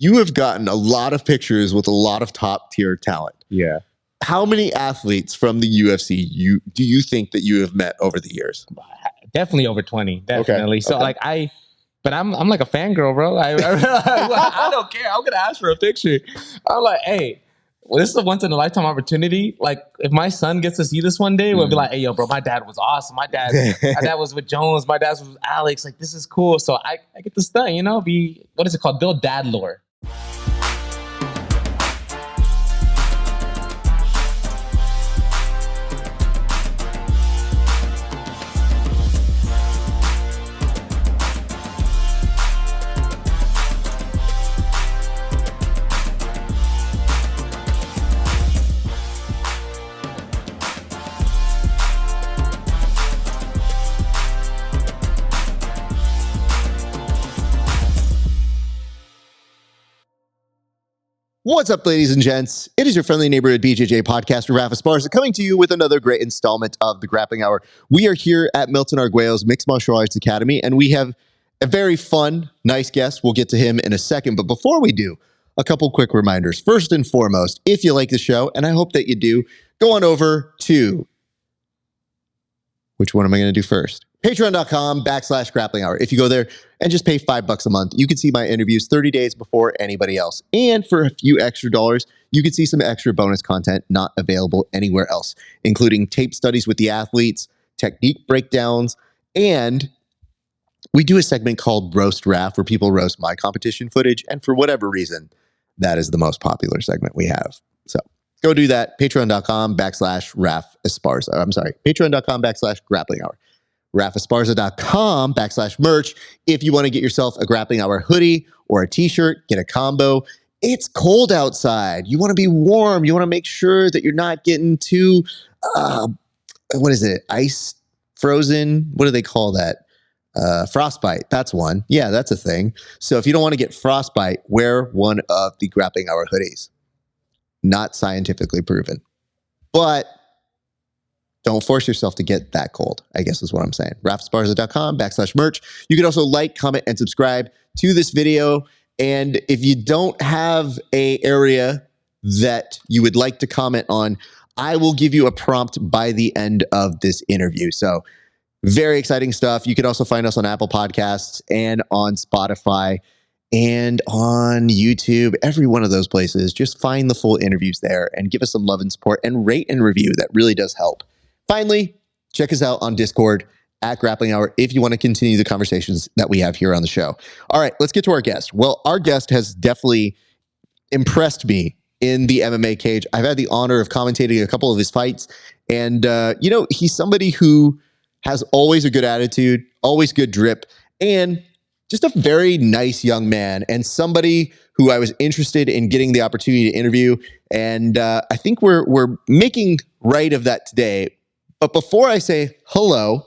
you have gotten a lot of pictures with a lot of top tier talent. Yeah. How many athletes from the UFC do you think that you have met over the years? Definitely over 20. Definitely. Okay. So but I'm like a fangirl, bro. I don't care. I'm gonna ask for a picture. I'm like, hey, well, this is a once in a lifetime opportunity. Like, if my son gets to see this one day, we'll be like, hey, yo, bro, my dad was awesome. My dad was with Jones. My dad was with Alex. Like, this is cool. So I get to stunt, what is it called? Build dad lore. What's up, ladies and gents? It is your friendly neighborhood BJJ podcaster, Rafael Jimenez, coming to you with another great installment of the Grappling Hour. We are here at Milton Arguello's Mixed Martial Arts Academy, and we have a very fun, nice guest. We'll get to him in a second. But before we do, a couple quick reminders. First and foremost, if you like the show, and I hope that you do, go on over to... Which one am I going to do first? Patreon.com/Grappling Hour. If you go there and just pay $5 a month, you can see my interviews 30 days before anybody else. And for a few extra dollars, you can see some extra bonus content not available anywhere else, including tape studies with the athletes, technique breakdowns, and we do a segment called Roast Raf where people roast my competition footage. And for whatever reason, that is the most popular segment we have. So go do that. Patreon.com/Raf Esparza. I'm sorry. Patreon.com/Grappling Hour. RafEsparza.com/merch. If you want to get yourself a Grappling Hour hoodie or a t-shirt, get a combo. It's cold outside. You want to be warm. You want to make sure that you're not getting too, ice frozen? What do they call that? Frostbite. That's one. Yeah, that's a thing. So if you don't want to get frostbite, wear one of the Grappling Hour hoodies. Not scientifically proven. But don't force yourself to get that cold, I guess is what I'm saying. RafEsparza.com/merch. You can also like, comment, and subscribe to this video. And if you don't have an area that you would like to comment on, I will give you a prompt by the end of this interview. So very exciting stuff. You can also find us on Apple Podcasts and on Spotify and on YouTube, every one of those places. Just find the full interviews there and give us some love and support and rate and review. That really does help. Finally, check us out on Discord at Grappling Hour if you want to continue the conversations that we have here on the show. All right, let's get to our guest. Well, our guest has definitely impressed me in the MMA cage. I've had the honor of commentating a couple of his fights. And, he's somebody who has always a good attitude, always good drip, and just a very nice young man, and somebody who I was interested in getting the opportunity to interview. And I think we're making right of that today. But before I say hello,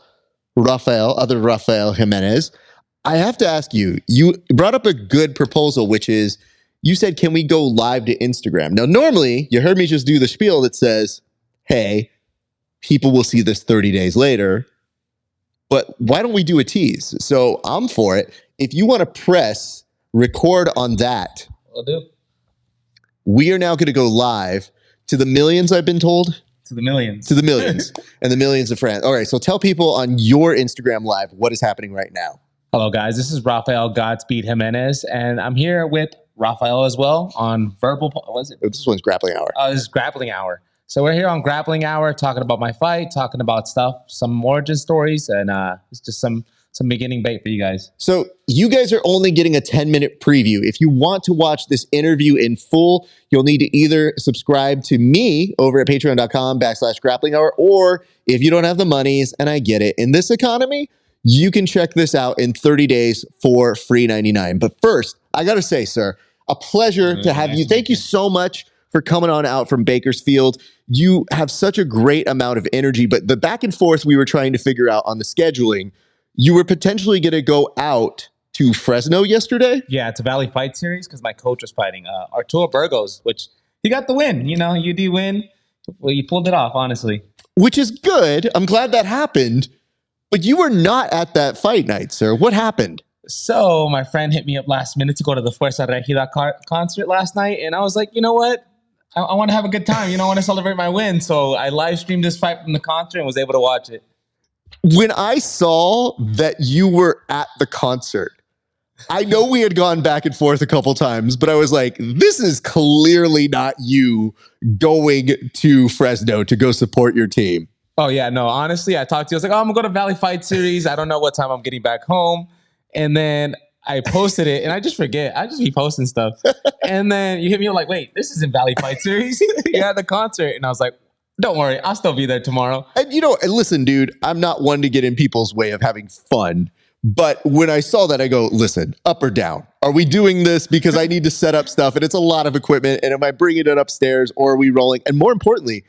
Rafael Jimenez, I have to ask you, you brought up a good proposal, which is you said, can we go live to Instagram? Now, normally you heard me just do the spiel that says, hey, people will see this 30 days later. But why don't we do a tease? So I'm for it. If you want to press record on that, Will do. We are now going to go live to the millions, I've been told. To the millions. To the millions and the millions of friends. All right. So tell people on your Instagram live what is happening right now. Hello, guys. This is Rafael Godspeed Jimenez, and I'm here with Rafael as well on Verbal. What is it? This one's Grappling Hour. This is Grappling Hour. So we're here on Grappling Hour talking about my fight, talking about stuff, some origin stories, and it's just some beginning bait for you guys. So you guys are only getting a 10-minute preview. If you want to watch this interview in full, you'll need to either subscribe to me over at patreon.com/Grappling Hour, or if you don't have the monies, and I get it, in this economy, you can check this out in 30 days for free 99. But first, I got to say, sir, a pleasure to have you. Thank you so much for coming on out from Bakersfield. You have such a great amount of energy, but the back and forth we were trying to figure out on the scheduling, you were potentially going to go out to Fresno yesterday? Yeah, it's a Valley Fight Series because my coach was fighting Arturo Burgos, which he got the win. You do win. Well, you pulled it off, honestly. Which is good. I'm glad that happened. But you were not at that fight night, sir. What happened? So my friend hit me up last minute to go to the Fuerza Regida concert last night. And I was like, you know what? I want to have a good time. I want to celebrate my win. So I live streamed this fight from the concert and was able to watch it. When I saw that you were at the concert, I know we had gone back and forth a couple times, but I was like, this is clearly not you going to Fresno to go support your team. Oh, yeah. No, honestly, I talked to you. I was like, I'm going to go to Valley Fight Series. I don't know what time I'm getting back home. And then I posted it, and I just forget. I just be posting stuff. And then you hit me up like, wait, this isn't Valley Fight Series. You're at the concert. And I was like, don't worry. I'll still be there tomorrow. And and listen, dude, I'm not one to get in people's way of having fun. But when I saw that, I go, listen, up or down? Are we doing this because I need to set up stuff and it's a lot of equipment? And am I bringing it upstairs or are we rolling? And more importantly,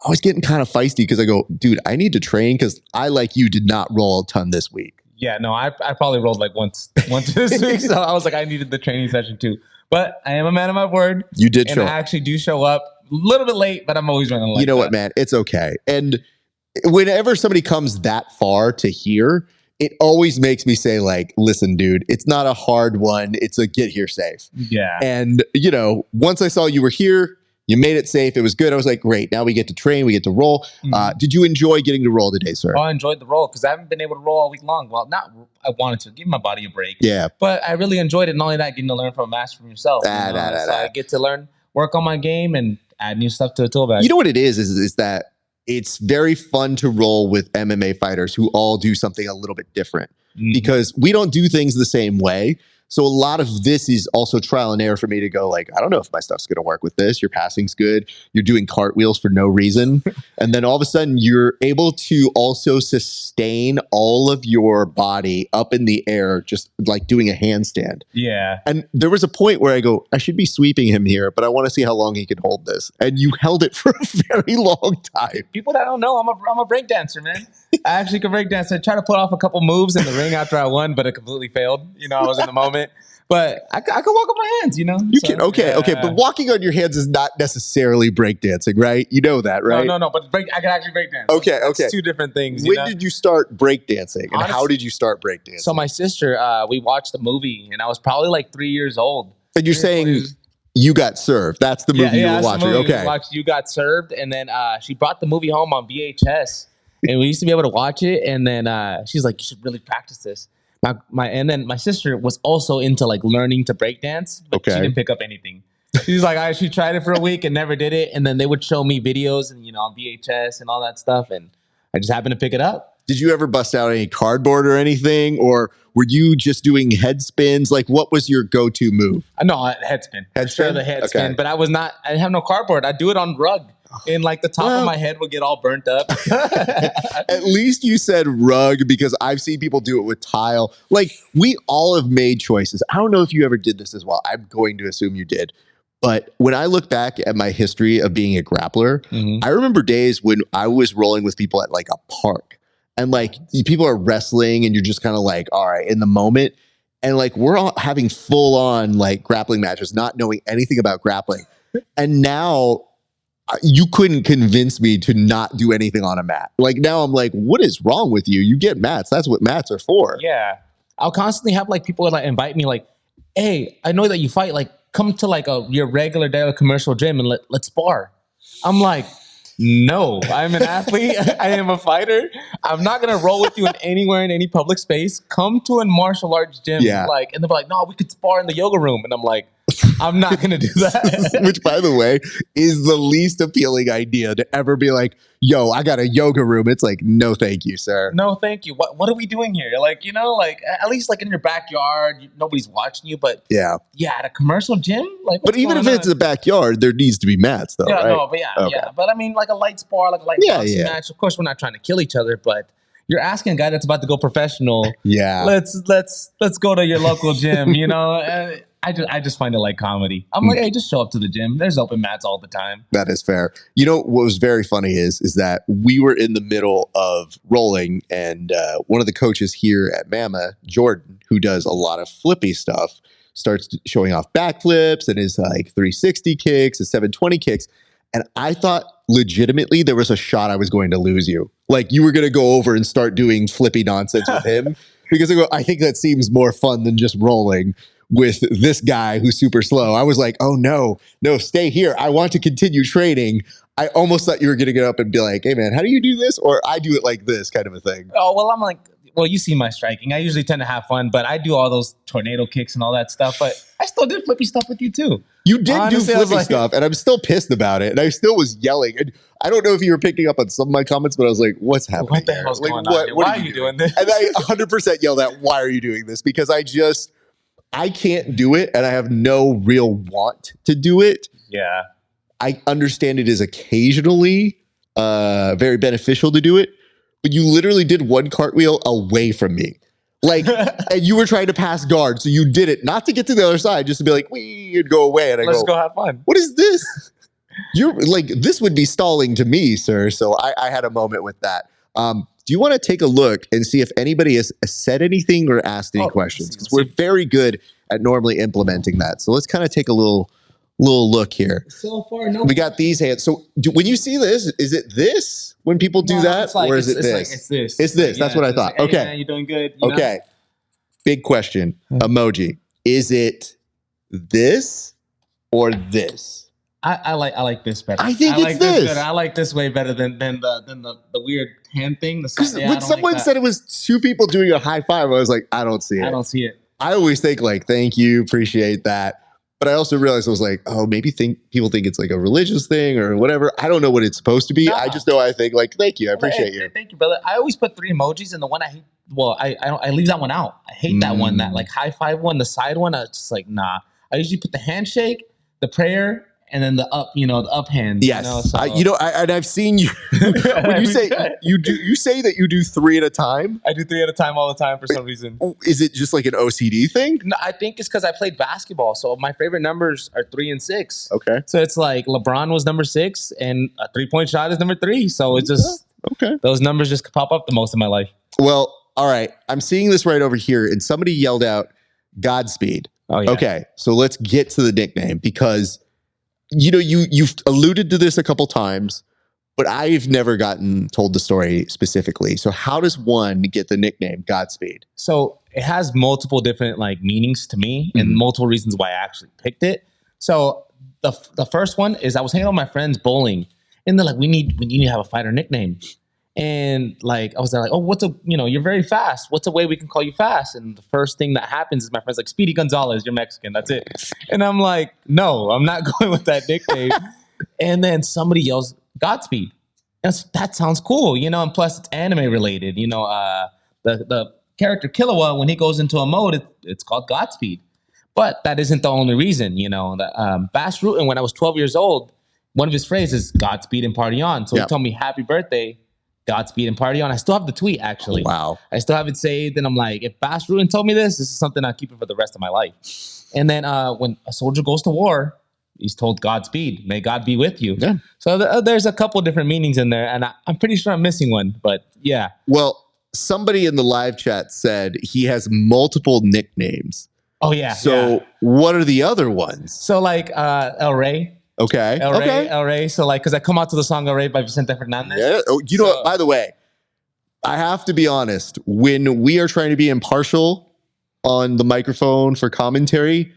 I was getting kind of feisty because I go, dude, I need to train because I, like you, did not roll a ton this week. Yeah, no, I probably rolled like once this week. So I was like, I needed the training session too. But I am a man of my word. You did show up. And I actually do show up a little bit late, but I'm always running late. You know what, man? It's okay. And whenever somebody comes that far to here, it always makes me say, like, listen, dude, it's not a hard one. It's a get here safe. Yeah. And, once I saw you were here, you made it safe. It was good. I was like, great. Now we get to train. We get to roll. Did you enjoy getting to roll today, sir? Oh, I enjoyed the roll because I haven't been able to roll all week long. Well, I wanted to give my body a break. Yeah. But I really enjoyed it. Not only that, getting to learn from a master from yourself. So I get to learn, work on my game, and add new stuff to the tool bag. You know what it is that it's very fun to roll with MMA fighters who all do something a little bit different because we don't do things the same way. So a lot of this is also trial and error for me to go like, I don't know if my stuff's going to work with this. Your passing's good. You're doing cartwheels for no reason. And then all of a sudden you're able to also sustain all of your body up in the air, just like doing a handstand. Yeah. And there was a point where I go, I should be sweeping him here, but I want to see how long he can hold this. And you held it for a very long time. People that don't know, I'm a break dancer, man. I actually can break dance. I tried to put off a couple moves in the ring after I won, but it completely failed. I was in the moment. But I can walk on my hands, You can, okay. But walking on your hands is not necessarily breakdancing, right? You know that, right? No. But I can actually break dance. Okay. It's two different things. When did you start breakdancing? And how did you start breakdancing? So my sister, we watched the movie, and I was probably like 3 years old. And you're saying You Got Served. That's the movie you were watching. Okay. We watched You Got Served, and then she brought the movie home on VHS. And we used to be able to watch it, and then she's like, "You should really practice this." And then my sister was also into like learning to break dance, but she didn't pick up anything. She's like, she tried it for a week and never did it. And then they would show me videos and on VHS and all that stuff, and I just happened to pick it up. Did you ever bust out any cardboard or anything, or were you just doing head spins? Like, what was your go-to move? No, head spin. Sure, the head spin, but I didn't have no cardboard. I do it on rug. And like the top of my head would get all burnt up. At least you said rug, because I've seen people do it with tile. Like, we all have made choices. I don't know if you ever did this as well. I'm going to assume you did. But when I look back at my history of being a grappler, I remember days when I was rolling with people at like a park. And like people are wrestling and you're just kind of like, all right, in the moment. And like we're all having full on like grappling matches, not knowing anything about grappling. And now you couldn't convince me to not do anything on a mat. Like now I'm like, what is wrong with you? You get mats. That's what mats are for. Yeah. I'll constantly have like people like invite me like, hey, I know that you fight. Like come to like your regular daily commercial gym and let's spar. I'm like, no, I'm an athlete. I am a fighter. I'm not going to roll with you anywhere in any public space. Come to a martial arts gym. Yeah. Like, and they're like, no, we could spar in the yoga room. And I'm like, I'm not going to do that. Which, by the way, is the least appealing idea to ever be like, yo, I got a yoga room. It's like, no, thank you, sir. No, thank you. What are we doing here? Like, like at least like in your backyard, nobody's watching you. But yeah, at a commercial gym, like. But even if it's a backyard, there needs to be mats, though. Yeah, right? No, but yeah. But I mean, like a light spar, like a light boxing match. Of course, we're not trying to kill each other, but you're asking a guy that's about to go professional. Yeah, let's go to your local gym. I just find it like comedy. I'm like, hey, just show up to the gym. There's open mats all the time. That is fair. You know, what was very funny is that we were in the middle of rolling, and one of the coaches here at Mama, Jordan, who does a lot of flippy stuff, starts showing off backflips and his like 360 kicks, his 720 kicks. And I thought legitimately there was a shot I was going to lose you. Like you were going to go over and start doing flippy nonsense with him. because I think that seems more fun than just rolling with this guy who's super slow. I was like, oh no, stay here. I want to continue training. I almost thought you were going to get up and be like, hey man, how do you do this? Or I do it like this kind of a thing. Oh, well, I'm like, well, you see my striking. I usually tend to have fun, but I do all those tornado kicks and all that stuff. But I still did flippy stuff with you too. You did Honestly, do flippy stuff, and I'm still pissed about it. And I still was yelling. And I don't know if you were picking up on some of my comments, but I was like, what's happening? What the hell's going on? Why are you doing this? And I 100% yelled at, why are you doing this? Because I can't do it, and I have no real want to do it. Yeah. I understand it is occasionally very beneficial to do it, but you literally did one cartwheel away from me. Like, and you were trying to pass guard, so you did it not to get to the other side, just to be like, wee, and go away. And Let's go have fun. What is this? You're like, this would be stalling to me, sir. So I had a moment with that. Do you want to take a look and see if anybody has said anything or asked any questions? Because we're very good at normally implementing that. So let's kind of take a little look here. So far, no. We got these hands. So when you see this, is it this when people do that? Like, or is it this? Like, it's this. It's this. That's what I thought. Like, hey, okay. man, you're doing good. Okay. Big question. Emoji. Is it this or this? I like this better. I think it's this. Better. I like this way better than the weird hand thing. Because when someone said it was two people doing a high five, I was like, I don't see it. I don't see it. I always think like, thank you, appreciate that. But I also realized I was like, oh, maybe people think it's like a religious thing or whatever. I don't know what it's supposed to be. Nah. I just know I think like, thank you, I appreciate you. Thank you, brother. I always put 3 emojis, and the one I hate. Well, I leave that one out. I hate that one. That like high five one, the side one. I just like nah. I usually put the handshake, the prayer, and then the up. The up hand. Yes, I've seen you when you say you say that you do 3 at a time. I do 3 at a time all the time for some reason. Is it just like an OCD thing? No, I think it's because I played basketball. So my favorite numbers are 3 and 6. Okay. So it's like LeBron was number 6, and a 3-point shot is number 3. So it's just those numbers just pop up the most in my life. Well, all right. I'm seeing this right over here, and somebody yelled out Godspeed. Oh yeah. Okay, so let's get to the nickname because you've alluded to this a couple times, but I've never gotten told the story specifically. So how does one get the nickname Godspeed? So it has multiple different like meanings to me and multiple reasons why I actually picked it. So the first one is I was hanging out with my friends bowling, and they're like, we need to have a fighter nickname. And like I was there like, oh, you're very fast. What's a way we can call you fast? And the first thing that happens is my friend's like, Speedy Gonzalez, you're Mexican. That's it. And I'm like, no, I'm not going with that nickname. And then somebody yells Godspeed. That sounds cool, and plus it's anime related. The character Killua, when he goes into a mode, it's called Godspeed. But that isn't the only reason, Bass Rutten, when I was 12 years old, one of his phrases is Godspeed and party on. So he told me happy birthday, Godspeed and party on. I still have the tweet, actually. Wow. I still have it saved, and I'm like, if Bass Rutten told me this is something I'll keep it for the rest of my life. And then when a soldier goes to war, he's told Godspeed. May God be with you. Yeah. So there's a couple different meanings in there, and I'm pretty sure I'm missing one, but yeah. Well, somebody in the live chat said he has multiple nicknames. Oh, yeah. So what are the other ones? So like El Rey. Okay. El Rey. So like, because I come out to the song El Rey by Vicente Fernandez. Yeah. Oh, know what? By the way, I have to be honest. When we are trying to be impartial on the microphone for commentary,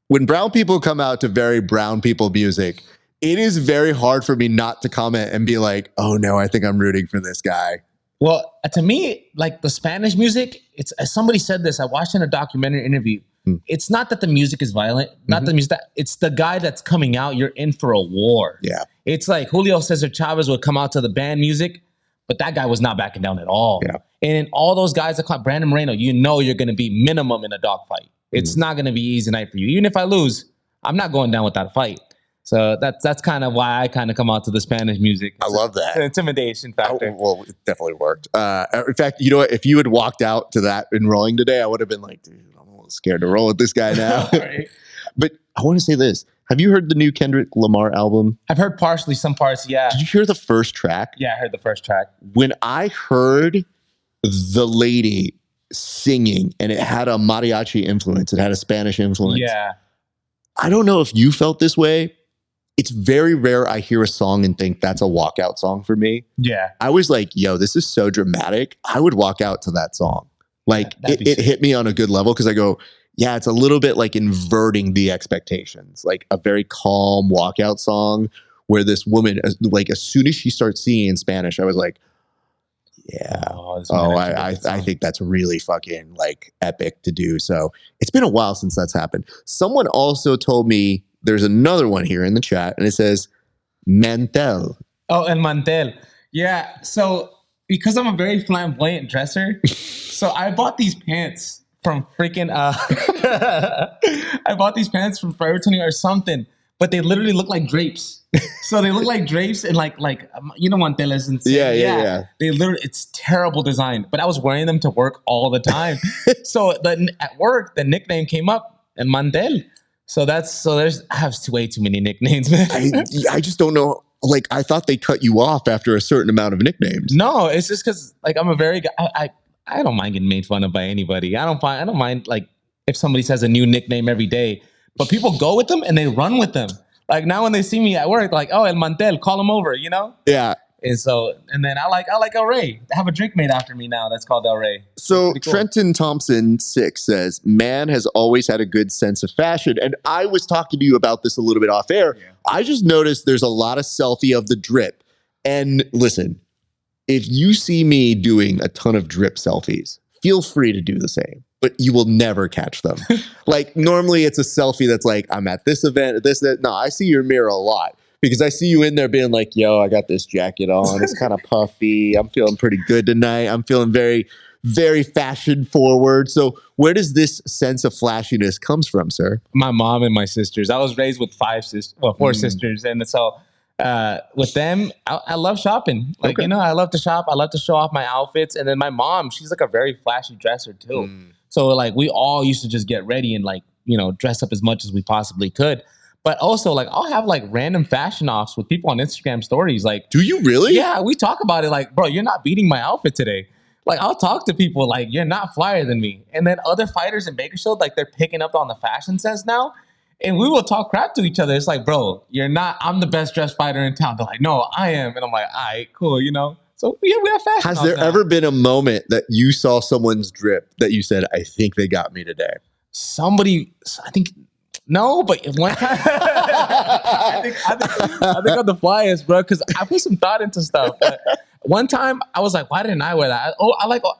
when brown people come out to very brown people music, it is very hard for me not to comment and be like, oh no, I think I'm rooting for this guy. Well, to me, like the Spanish music, it's as somebody said this, I watched in a documentary interview. It's not that the music is violent, not the music, it's the guy that's coming out, you're in for a war. Yeah. It's like Julio Cesar Chavez would come out to the band music, but that guy was not backing down at all. Yeah. And all those guys that caught Brandon Moreno, you're going to be minimum in a dogfight. It's not going to be easy night for you. Even if I lose, I'm not going down without a fight. So that's kind of why I kind of come out to the Spanish music. I love that. It's an intimidation factor. Well, it definitely worked. In fact, you know what? If you had walked out to that in rolling today, I would have been like, dude, I'm a little scared to roll with this guy now. Right. But I want to say this. Have you heard the new Kendrick Lamar album? I've heard partially, some parts, yeah. Did you hear the first track? Yeah, I heard the first track. When I heard the lady singing and it had a mariachi influence, it had a Spanish influence. Yeah. I don't know if you felt this way. It's very rare I hear a song and think that's a walkout song for me. Yeah. I was like, yo, this is so dramatic. I would walk out to that song. Like it hit me on a good level because I go, yeah, it's a little bit like inverting the expectations, like a very calm walkout song where this woman, like as soon as she starts singing in Spanish, I was like, yeah. I think that's really fucking like epic to do. So it's been a while since that's happened. Someone also told me there's another one here in the chat and it says mantel. Oh, el mantel. Yeah. So because I'm a very flamboyant dresser, so I bought these pants from freaking I bought these pants from Forever 20 or something, but they literally look like drapes. So they look like drapes and like you know manteles and yeah. They literally, it's terrible design, but I was wearing them to work all the time. So at work the nickname came up and mantel. So I have way too many nicknames, man. I just don't know. Like I thought they cut you off after a certain amount of nicknames. No, it's just because like I'm a very I don't mind getting made fun of by anybody. I don't mind like if somebody says a new nickname every day, but people go with them and they run with them. Like now when they see me at work, like, oh, El Mantel, call him over, you know? Yeah. And then I like El Rey. I have a drink made after me now that's called El Rey. So cool. Trenton Thompson 6 says, man has always had a good sense of fashion. And I was talking to you about this a little bit off air. Yeah. I just noticed there's a lot of selfie of the drip. And listen, if you see me doing a ton of drip selfies, feel free to do the same, but you will never catch them. Like normally it's a selfie that's like, I'm at this event, that. No, I see your mirror a lot because I see you in there being like, yo, I got this jacket on. It's kind of puffy. I'm feeling pretty good tonight. I'm feeling very, very fashion forward. So where does this sense of flashiness comes from, sir? My mom and my sisters. I was raised with four sisters. And so with them, I love shopping. Like, you know, I love to shop. I love to show off my outfits. And then my mom, she's like a very flashy dresser too. So like we all used to just get ready and like, you know, dress up as much as we possibly could. But also like I'll have like random fashion offs with people on Instagram stories. Like, do you really? Yeah, we talk about it like, bro, you're not beating my outfit today. Like I'll talk to people like you're not flyer than me. And then other fighters in Bakersfield, like they're picking up on the fashion sense now. And we will talk crap to each other. It's like, bro, you're not, I'm the best dressed fighter in town. They're like, no, I am. And I'm like, all right, cool, you know? So yeah, we have fashion. Has there ever been a moment that you saw someone's drip that you said, I think they got me today? Somebody, I think, no, but one time, I think I'm the flyest, bro, because I put some thought into stuff. But one time I was like, why didn't I wear that?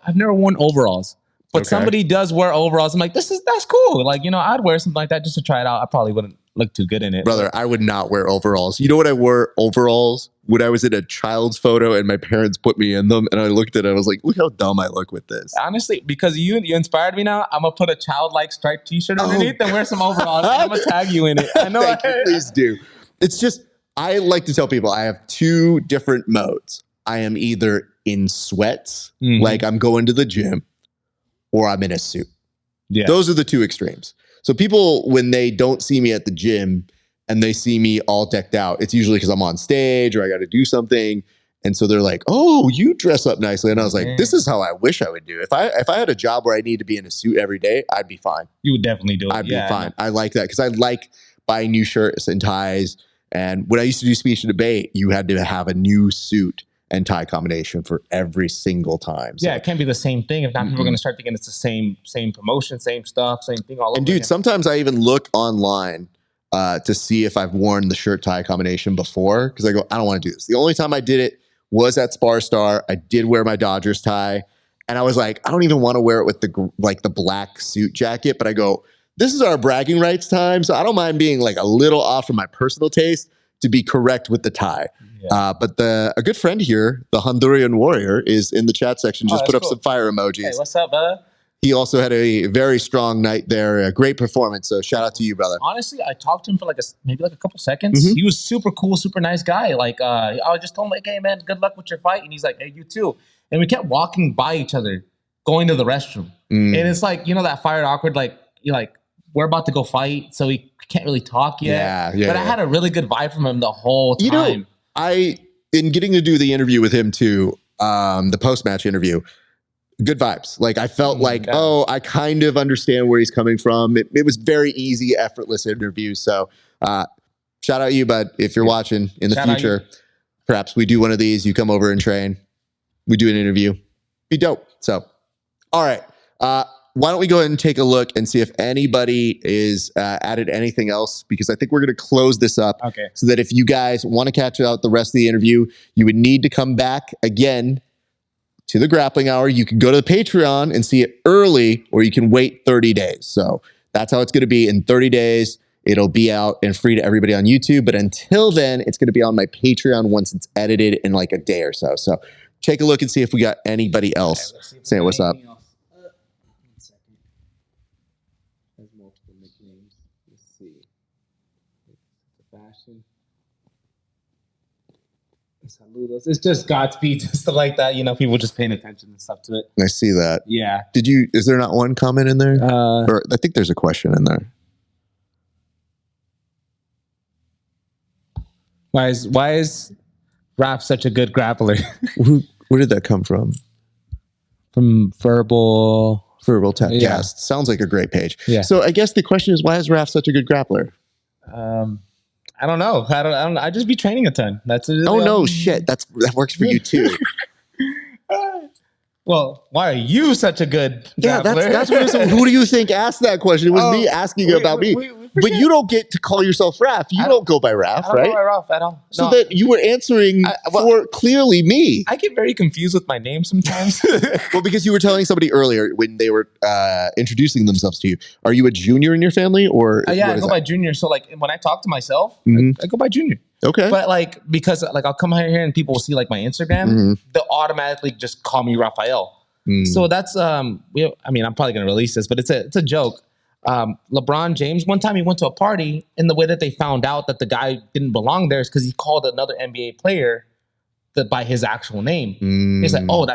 I've never worn overalls. But somebody does wear overalls. I'm like, that's cool. Like, you know, I'd wear something like that just to try it out. I probably wouldn't look too good in it. Brother, I would not wear overalls. You know what I wore overalls? When I was in a child's photo and my parents put me in them and I looked at it, I was like, look how dumb I look with this. Honestly, because you inspired me now, I'm going to put a childlike striped t-shirt underneath and wear some overalls. And I'm going to tag you in it. I know. Thank you, please do. It's just, I like to tell people I have two different modes. I am either in sweats, like I'm going to the gym, or I'm in a suit. Yeah. Those are the two extremes. So people, when they don't see me at the gym and they see me all decked out, it's usually because I'm on stage or I got to do something. And so they're like, oh, you dress up nicely. And I was like, this is how I wish I would do. If I had a job where I need to be in a suit every day, I'd be fine. You would definitely do it. I'd be fine. I like that because I like buying new shirts and ties. And when I used to do speech and debate, you had to have a new suit and tie combination for every single time. So, yeah, it can't be the same thing. If not, people are going to start thinking it's the same promotion, same stuff, same thing all over. And dude, sometimes I even look online to see if I've worn the shirt tie combination before because I go, I don't want to do this. The only time I did it was at SparStar. I did wear my Dodgers tie, and I was like, I don't even want to wear it with the black suit jacket. But I go, this is our bragging rights time, so I don't mind being like a little off from my personal taste to be correct with the tie. Yeah. But a good friend here, the Honduran Warrior, is in the chat section. Just put up some fire emojis. Hey, what's up, brother? He also had a very strong night there, a great performance. So shout out to you, brother. Honestly, I talked to him for maybe a couple seconds. He was super cool, super nice guy. Like I just told him like, hey man, good luck with your fight. And he's like, hey, you too. And we kept walking by each other, going to the restroom. And it's like, you know, that fire awkward, like you're like, we're about to go fight, so we can't really talk yet. Yeah. But I had a really good vibe from him the whole time. You know, in getting to do the interview with him too, the post-match interview, good vibes. Like I felt like, I kind of understand where he's coming from. It was very easy, effortless interview. So shout out you, bud. If you're watching in the future, perhaps we do one of these. You come over and train. We do an interview. Be dope. So, all right. Why don't we go ahead and take a look and see if anybody is added anything else? Because I think we're going to close this up. Okay. So that if you guys want to catch out the rest of the interview, you would need to come back again to the Grappling Hour. You can go to the Patreon and see it early, or you can wait 30 days. So that's how it's going to be. In 30 days, it'll be out and free to everybody on YouTube. But until then, it's going to be on my Patreon once it's edited in like a day or so. So take a look and see if we got anybody else saying what's up. There's multiple nicknames. Let's see. Fashion. Saludos. It's just Godspeed, stuff like that. You know, people just paying attention and stuff to it. I see that. Yeah. Is there not one comment in there? Or I think there's a question in there. Why is Raph such a good grappler? Where did that come from? From Verbal Tech. Yeah. Yes. Sounds like a great page. Yeah. So I guess the question is, why is Raph such a good grappler? I don't know. I just be training a ton. That's it. Oh no, shit. That works for you too. Well, why are you such a good Yeah, grappler? that's what it is. Who do you think asked that question? It was me asking about me. But you don't get to call yourself Raph. You don't go by Raph, I don't right? go by Raph at all. So that you were answering for clearly me. I get very confused with my name sometimes. Well, because you were telling somebody earlier when they were introducing themselves to you, are you a junior in your family or? Yeah, I go by Junior. So like when I talk to myself, I go by Junior. Okay. But like, because like I'll come here and people will see like my Instagram, they'll automatically just call me Rafael. So that's I mean, I'm probably gonna release this, but it's a joke. LeBron James, one time he went to a party, and the way that they found out that the guy didn't belong there is because he called another NBA player by his actual name. He's like, oh,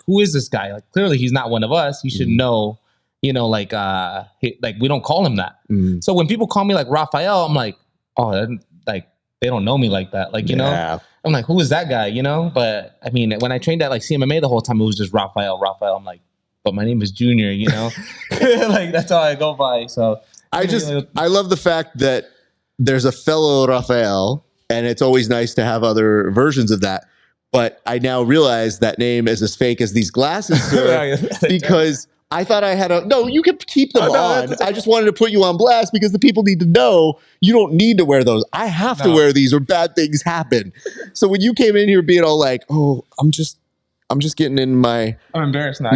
who is this guy? Like, clearly he's not one of us. He should know, like we don't call him that. So when people call me like Rafael, I'm like, oh, like they don't know me like that. Like, you know, I'm like, who is that guy? You know, but I mean, when I trained at like CMMA the whole time, it was just Rafael. I'm like, but my name is Junior, you know, like that's how I go by. So I love the fact that there's a fellow Rafael, and it's always nice to have other versions of that. But I now realize that name is as fake as these glasses, sir, because I thought I had no, you can keep them on. I just wanted to put you on blast because the people need to know you don't need to wear those. I have to wear these or bad things happen. So when you came in here being all like, oh, I'm just getting in my, I'm embarrassed now.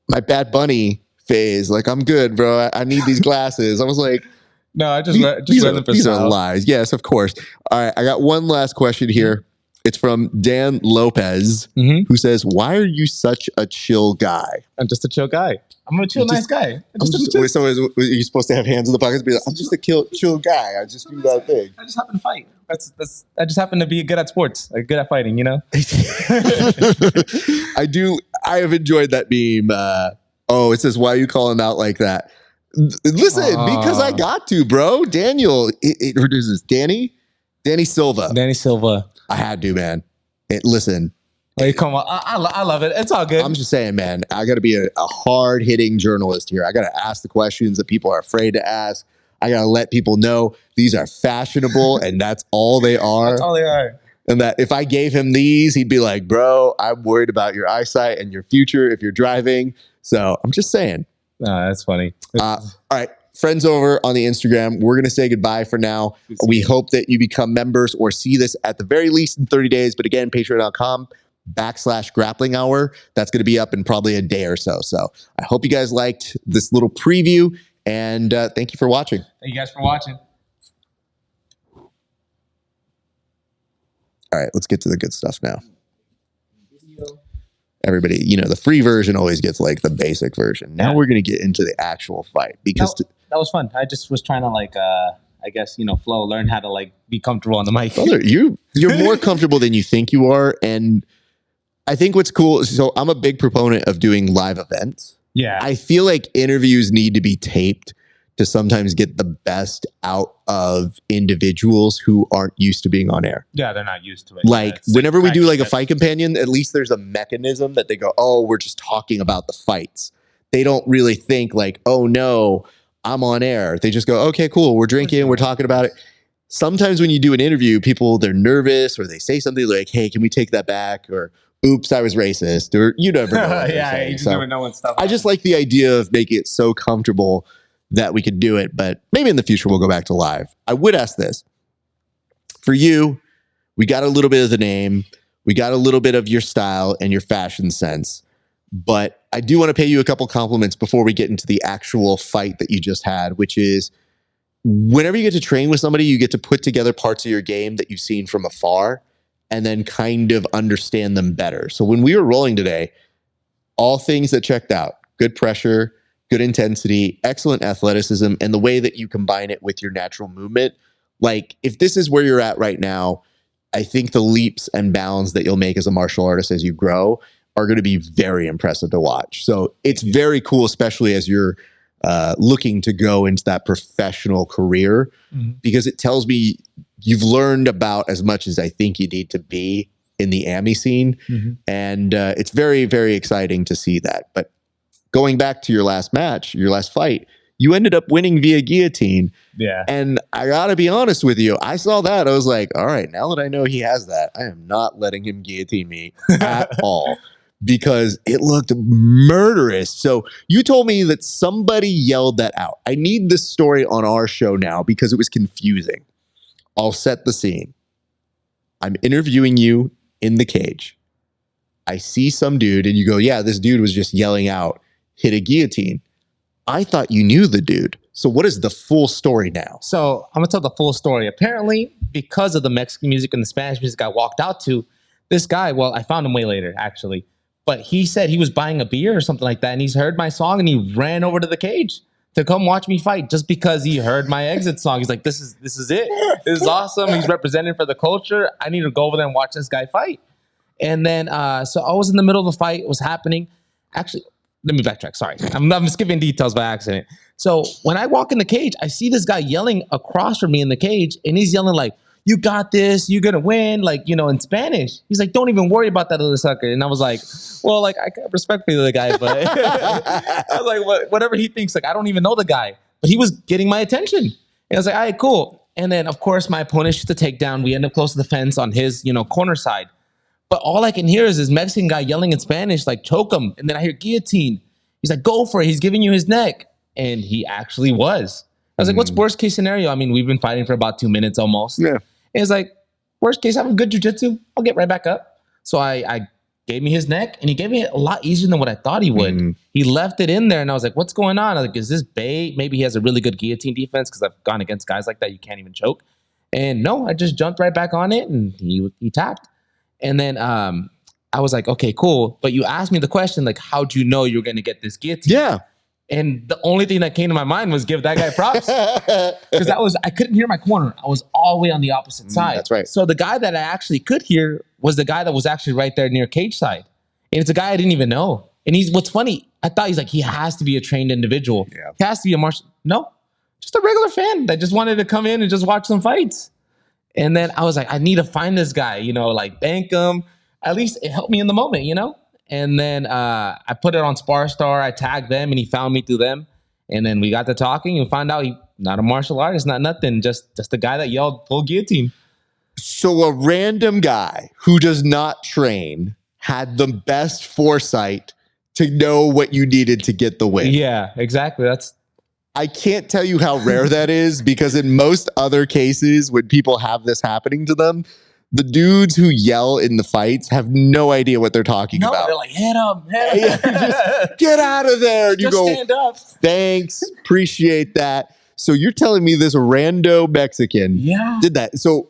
My Bad Bunny phase. Like, I'm good, bro. I need these glasses. I was like, no, I just wear them for these are lies. Yes, of course. All right. I got one last question here. It's from Dan Lopez, who says, why are you such a chill guy? I'm just a chill guy. I'm a nice guy. So are you supposed to have hands in the pockets? Be like, I'm just a chill guy. I just do that thing. I just happen to fight. I just happen to be good at sports, like good at fighting, you know? I have enjoyed that meme. It says, why you call him out like that? Listen, because I got to, bro. Daniel, it introduces Danny Silva. Danny Silva. I had to, man. Listen. Hey, come on. I love it. It's all good. I'm just saying, man, I got to be a hard-hitting journalist here. I got to ask the questions that people are afraid to ask. I got to let people know these are fashionable, and that's all they are. That's all they are. And that if I gave him these, he'd be like, bro, I'm worried about your eyesight and your future if you're driving. So I'm just saying. That's funny. All right. Friends over on the Instagram, we're going to say goodbye for now. We hope that you become members or see this at the very least in 30 days. But again, patreon.com/grappling hour. That's going to be up in probably a day or so. So I hope you guys liked this little preview, and thank you for watching. Thank you guys for watching. All right, let's get to the good stuff now. Everybody, the free version always gets like the basic version. Now we're going to get into the actual fight because that was fun. I just was trying to flow, learn how to be comfortable on the mic. Brother, you're more comfortable than you think you are. And I think what's cool, so I'm a big proponent of doing live events. Yeah. I feel like interviews need to be taped to sometimes get the best out of individuals who aren't used to being on air. Yeah, they're not used to it. Like whenever we do like a fight companion, at least there's a mechanism that they go, oh, we're just talking about the fights. They don't really think like, oh no, I'm on air. They just go, okay, cool. We're drinking. We're talking about it. Sometimes when you do an interview, they're nervous or they say something like, hey, can we take that back? Or oops, I was racist, or you never know what they're Yeah, saying. you just So never know when stuff I just like the idea of making it so comfortable that we could do it, but maybe in the future we'll go back to live. I would ask this. For you, we got a little bit of the name, we got a little bit of your style and your fashion sense, but I do want to pay you a couple compliments before we get into the actual fight that you just had, which is whenever you get to train with somebody, you get to put together parts of your game that you've seen from afar and then kind of understand them better. So when we were rolling today, all things that checked out: good pressure, good intensity, excellent athleticism, and the way that you combine it with your natural movement. Like, if this is where you're at right now, I think the leaps and bounds that you'll make as a martial artist as you grow are going to be very impressive to watch. So it's very cool, especially as you're looking to go into that professional career, because it tells me you've learned about as much as I think you need to be in the AMI scene. And it's very, very exciting to see that. But going back to your last match, your last fight, you ended up winning via guillotine. Yeah. And I got to be honest with you, I saw that. I was like, all right, now that I know he has that, I am not letting him guillotine me at all, because it looked murderous. So you told me that somebody yelled that out. I need this story on our show now because it was confusing. I'll set the scene. I'm interviewing you in the cage. I see some dude and you go, yeah, this dude was just yelling out, hit a guillotine. I thought you knew the dude. So what is the full story now? So I'm gonna tell the full story. Apparently, because of the Mexican music and the Spanish music I walked out to, this guy, well, I found him way later, actually. But he said he was buying a beer or something like that, and he's heard my song and he ran over to the cage to come watch me fight just because he heard my exit song. He's like, this is it. This is awesome. He's representing for the culture. I need to go over there and watch this guy fight. And then, so I was in the middle of the fight. It was happening. Actually, let me backtrack. Sorry. I'm skipping details by accident. So when I walk in the cage, I see this guy yelling across from me in the cage, and he's yelling like, you got this, you're going to win, like, you know, in Spanish. He's like, don't even worry about that other sucker. And I was like, well, like, I respect the guy, but I was like, whatever he thinks, like, I don't even know the guy. But he was getting my attention. And I was like, all right, cool. And then, of course, my opponent shoots the takedown. We end up close to the fence on his, you know, corner side. But all I can hear is this Mexican guy yelling in Spanish, like, choke him. And then I hear guillotine. He's like, go for it. He's giving you his neck. And he actually was. I was like, what's worst case scenario? I mean, we've been fighting for about 2 minutes almost. Yeah. And it's like, worst case, I have a good jiu-jitsu. I'll get right back up. So I gave me his neck, and he gave me it a lot easier than what I thought he would. He left it in there, and I was like, what's going on? I was like, is this bait? Maybe he has a really good guillotine defense, because I've gone against guys like that. You can't even choke. And no, I just jumped right back on it, and he tapped. And then I was like, okay, cool. But you asked me the question, like, how'd you know you were going to get this guillotine? Yeah. And the only thing that came to my mind was give that guy props. Because I couldn't hear my corner. I was all the way on the opposite side. That's right. So the guy that I actually could hear was the guy that was actually right there near cage side. And it's a guy I didn't even know. And what's funny, I thought he's like, he has to be a trained individual. Yeah. He has to be a martial. No, just a regular fan that just wanted to come in and just watch some fights. And then I was like, I need to find this guy, you know, like thank him. At least it helped me in the moment, you know? And then I put it on SparStar. I tagged them, and he found me through them. And then we got to talking and found out he's not a martial artist, not nothing, just a guy that yelled full guillotine. So a random guy who does not train had the best foresight to know what you needed to get the win. Yeah, exactly. I can't tell you how rare that is, because in most other cases, when people have this happening to them, the dudes who yell in the fights have no idea what they're talking about. They're like, hit him. Just get out of there. And you go, stand up. Thanks, appreciate that. So you're telling me this rando Mexican did that. So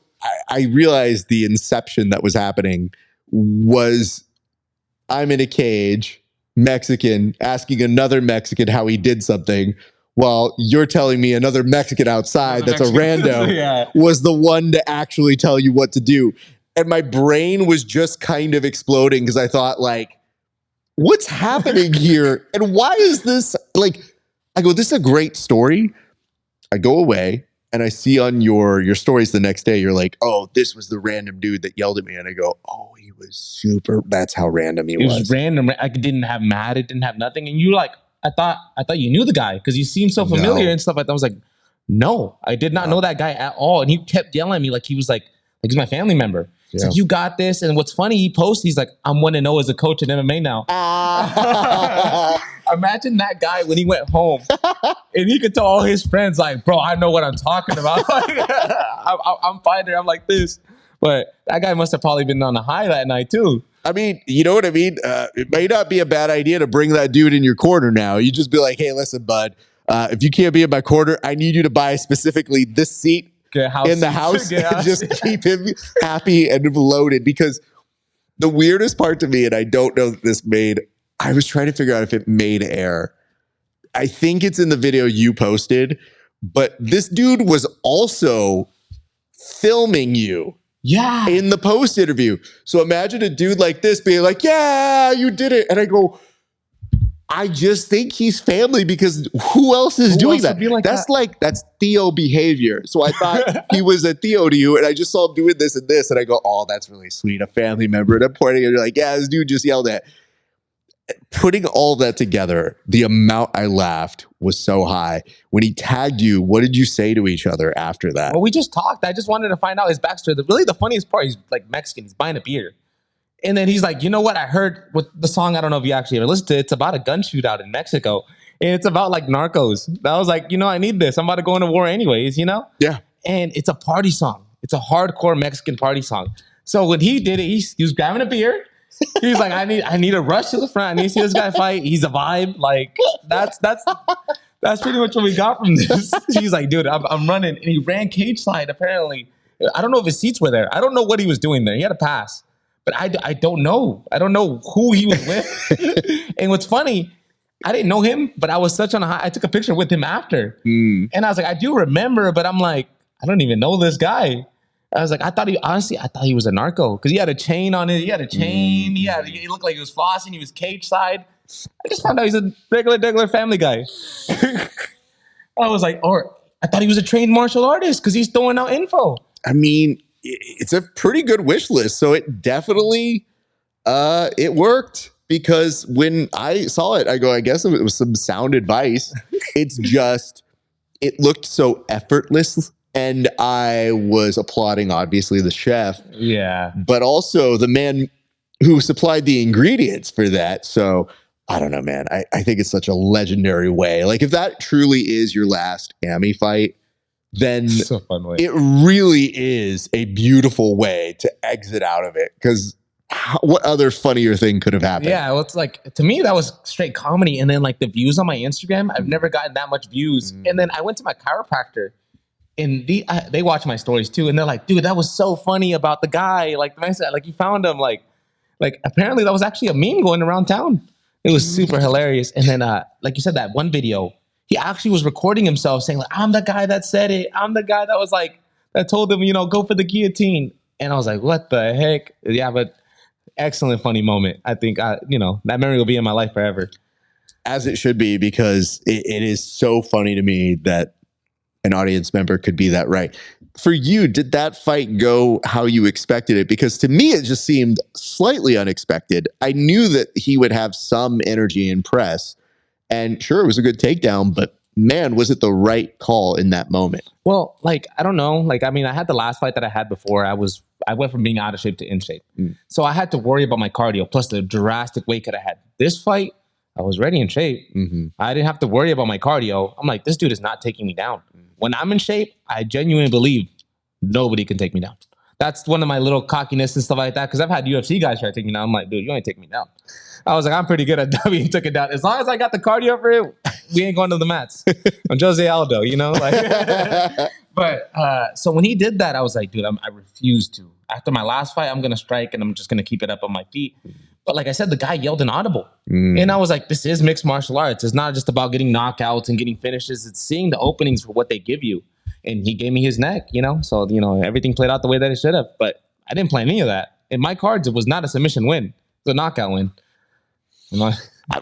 I realized the inception that was happening was, I'm in a cage, Mexican, asking another Mexican how he did something, while you're telling me another Mexican outside that's a rando was the one to actually tell you what to do. And my brain was just kind of exploding, because I thought, like, what's happening here? And why is this, like, I go, this is a great story. I go away and I see on your stories the next day, you're like, oh, this was the random dude that yelled at me. And I go, oh, he was super, that's how random he was. It was random. I didn't have mad, it didn't have nothing. And you like, I thought you knew the guy because you seemed so familiar and stuff like that. I was like, no, I did not know that guy at all. And he kept yelling at me like he was like he's my family member. He's like, you got this. And what's funny, he posts, he's like, I'm 1-0 as a coach in MMA now. Imagine that guy when he went home and he could tell all his friends, like, bro, I know what I'm talking about. Like, I'm fighter. I'm like this. But that guy must have probably been on a high that night too. I mean, you know what I mean? It may not be a bad idea to bring that dude in your corner now. You just be like, hey, listen, bud, if you can't be in my corner, I need you to buy specifically this seat in the house and just keep him happy and loaded. Because the weirdest part to me, and I don't know that this made, I was trying to figure out if it made air. I think it's in the video you posted, but this dude was also filming you. Yeah. In the post interview. So imagine a dude like this being like, yeah, you did it. And I go, I just think he's family because who else is doing that? Like that's Theo behavior. So I thought he was a Theo to you. And I just saw him doing this and this. And I go, oh, that's really sweet. A family member. And I'm pointing and you're like, yeah, this dude just yelled at. Putting all that together, the amount I laughed was so high. When he tagged you, what did you say to each other after that? Well, we just talked. I just wanted to find out his backstory. The funniest part, he's like Mexican. He's buying a beer. And then he's like, you know what? I heard with the song, I don't know if you actually ever listened to it. It's about a gun shootout in Mexico. And it's about like narcos. I was like, I need this. I'm about to go into war anyways, Yeah. And it's a party song. It's a hardcore Mexican party song. So when he did it, he was grabbing a beer. He's like, I need to rush to the front. I need to see this guy fight. He's a vibe. Like that's pretty much what we got from this. He's like, dude, I'm running, and he ran cage side. Apparently, I don't know if his seats were there. I don't know what he was doing there. He had a pass, but I don't know. I don't know who he was with. And what's funny, I didn't know him, but I was such on a high. I took a picture with him after, and I was like, I do remember, but I'm like, I don't even know this guy. I was like, I thought he was a narco because he had a chain on it. He had a chain. He looked like he was flossing. He was cage side. I just found out he's a regular family guy. I was like, I thought he was a trained martial artist because he's throwing out info. I mean, it's a pretty good wish list. So it definitely, it worked because when I saw it, I go, I guess it was some sound advice. It's just, it looked so effortless. And I was applauding, obviously, the chef. Yeah. But also the man who supplied the ingredients for that. So I don't know, man. I think it's such a legendary way. Like, if that truly is your last Ami fight, then so fun way. It really is a beautiful way to exit out of it. Because what other funnier thing could have happened? Yeah, well, it's like, to me, that was straight comedy. And then, like, the views on my Instagram, I've never gotten that much views. And then I went to my chiropractor. And they watch my stories too, and they're like, "Dude, that was so funny about the guy. Like the man said, like you found him. Like apparently that was actually a meme going around town. It was super hilarious." And then, like you said, that one video, he actually was recording himself saying, "Like I'm the guy that said it. I'm the guy that was like that told him, go for the guillotine." And I was like, "What the heck?" Yeah, but excellent, funny moment. I think that memory will be in my life forever, as it should be, because it is so funny to me that an audience member could be that right. For you, did that fight go how you expected it? Because to me, it just seemed slightly unexpected. I knew that he would have some energy and press, and sure, it was a good takedown, but man, was it the right call in that moment? Well, like, I don't know. Like, I mean, I had the last fight that I had before. I went from being out of shape to in shape. So I had to worry about my cardio, plus the drastic weight cut I had. This fight, I was ready in shape. I didn't have to worry about my cardio. I'm like, this dude is not taking me down. When I'm in shape, I genuinely believe nobody can take me down. That's one of my little cockiness and stuff like that. Because I've had UFC guys try to take me down. I'm like, dude, you ain't taking me down. I was like, I'm pretty good at that. We took it down. As long as I got the cardio for it, we ain't going to the mats. I'm Jose Aldo, But so when he did that, I was like, dude, I refuse to. After my last fight, I'm going to strike and I'm just going to keep it up on my feet. But like I said, the guy yelled inaudible. And I was like, this is mixed martial arts. It's not just about getting knockouts and getting finishes. It's seeing the openings for what they give you. And he gave me his neck, So, everything played out the way that it should have. But I didn't plan any of that. In my cards, it was not a submission win. It was a knockout win. Well,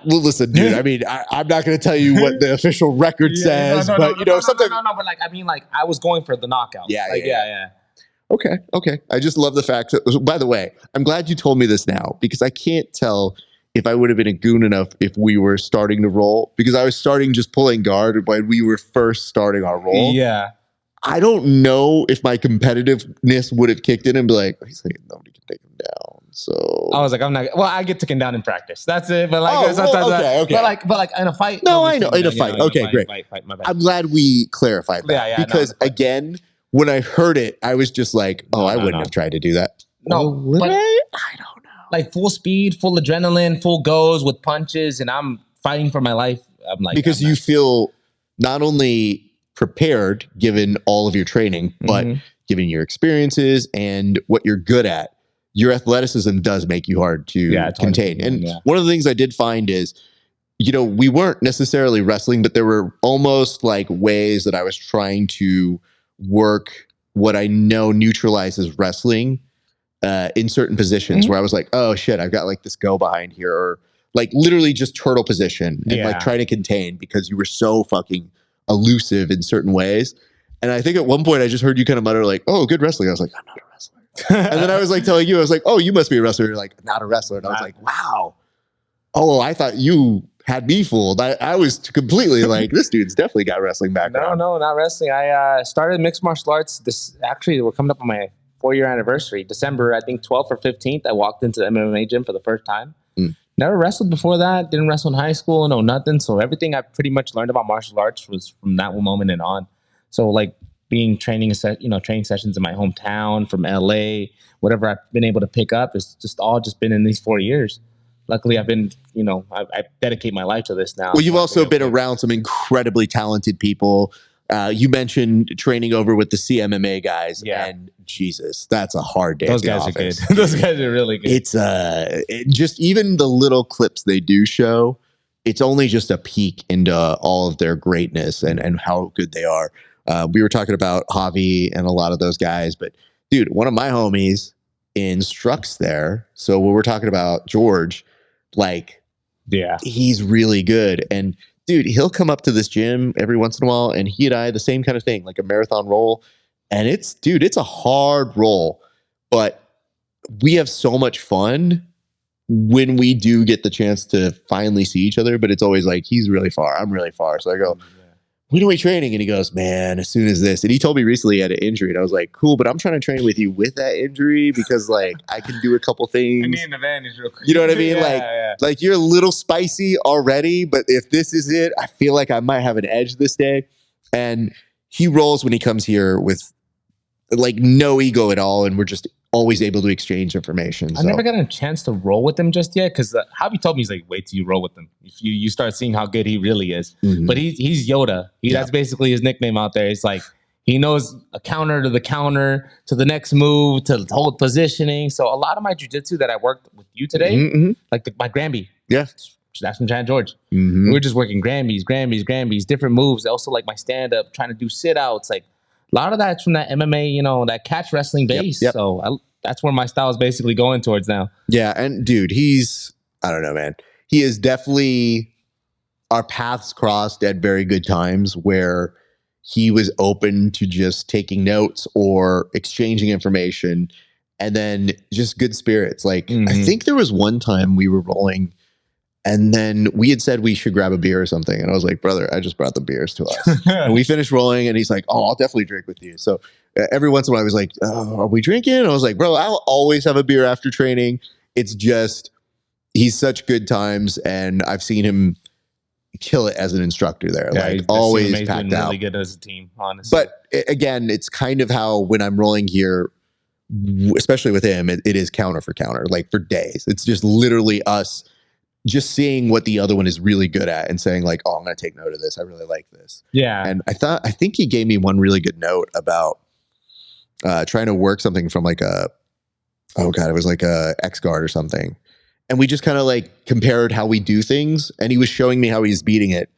listen, dude, I mean, I'm not going to tell you what the official record says, but, something. No, but I was going for the knockout. Yeah. Okay. I just love the fact that, by the way, I'm glad you told me this now, because I can't tell if I would have been a goon enough if we were starting to roll, because I was starting just pulling guard when we were first starting our roll. Yeah. I don't know if my competitiveness would have kicked in and be like, he's like, nobody can take him down. So I was like, I'm not. Well, I get taken down in practice. That's it. But like, Oh, well, sometimes, okay. but like in a fight. No, I nobody's know. taking In a me down, fight. you know, Okay, great. Fight, my bad. I'm glad we clarified that. Yeah, no, because no. again, when I heard it, I was just like, I wouldn't have tried to do that. No, but I don't know. Like full speed, full adrenaline, full goes with punches, and I'm fighting for my life. I'm like, because you feel not only prepared given all of your training, but given your experiences and what you're good at, your athleticism does make you hard to contain. And one of the things I did find is, we weren't necessarily wrestling, but there were almost like ways that I was trying to work what I know neutralizes wrestling in certain positions where I was like, oh shit, I've got like this go behind here, or like literally just turtle position and like try to contain because you were so fucking elusive in certain ways. And I think at one point I just heard you kind of mutter like, oh, good wrestling. I was like, I'm not a wrestler. And then I was like telling you, I was like, oh, you must be a wrestler. You're like, not a wrestler. And I was like, wow. Oh, I thought you had me fooled. I was completely like, this dude's definitely got wrestling background. No, not wrestling. I started mixed martial arts. We're coming up on my 4-year anniversary. December, I think 12th or 15th, I walked into the MMA gym for the first time. Never wrestled before that. Didn't wrestle in high school. No, nothing. So everything I pretty much learned about martial arts was from that moment and on. So like being training sessions in my hometown, from LA, whatever I've been able to pick up, it's just all been in these 4 years. Luckily, I've been, I dedicate my life to this now. Well, you've also been around some incredibly talented people. You mentioned training over with the CMMA guys, and Jesus, that's a hard day. Those guys are good. Those guys are really good. It's just even the little clips they do show, it's only just a peek into all of their greatness and how good they are. We were talking about Javi and a lot of those guys, but dude, one of my homies instructs there. So when we're talking about George, like, he's really good. And dude, he'll come up to this gym every once in a while, and he and I, the same kind of thing, like a marathon roll. And it's a hard roll, but we have so much fun when we do get the chance to finally see each other. But it's always like, he's really far, I'm really far. So I go, when are we training? And he goes, man, as soon as this. And he told me recently he had an injury. And I was like, cool, but I'm trying to train with you with that injury because like I can do a couple things. I need an advantage real quick. You know what I mean? Like you're a little spicy already, but if this is it, I feel like I might have an edge this day. And he rolls when he comes here with like no ego at all. And we're just always able to exchange information. I never got a chance to roll with him just yet because Javi told me, he's like, wait till you roll with him. If you start seeing how good he really is. But he's Yoda. That's basically his nickname out there. It's like he knows a counter to the next move, to hold positioning. So a lot of my jiu-jitsu that I worked with you today, like my Granby. Yeah. That's from Chad George. We were just working Granbys, different moves. Also like my stand-up, trying to do sit-outs, like a lot of that's from that MMA, that catch wrestling base. So that's where my style is basically going towards now. Yeah. And dude, I don't know, man. He is definitely, our paths crossed at very good times where he was open to just taking notes or exchanging information and then just good spirits. Like, I think there was one time we were rolling and then we had said we should grab a beer or something. And I was like, brother, I just brought the beers to us. And we finished rolling and he's like, oh, I'll definitely drink with you. So every once in a while I was like, oh, are we drinking? And I was like, bro, I'll always have a beer after training. It's just, he's such good times. And I've seen him kill it as an instructor there. Like always packed out. Really good as a team, honestly. But again, it's kind of how when I'm rolling here, especially with him, it is counter for counter, like for days. It's just literally us just seeing what the other one is really good at and saying like, oh, I'm going to take note of this. I really like this. Yeah. And I think he gave me one really good note about trying to work something from like it was like a X guard or something. And we just kind of like compared how we do things. And he was showing me how he's beating it.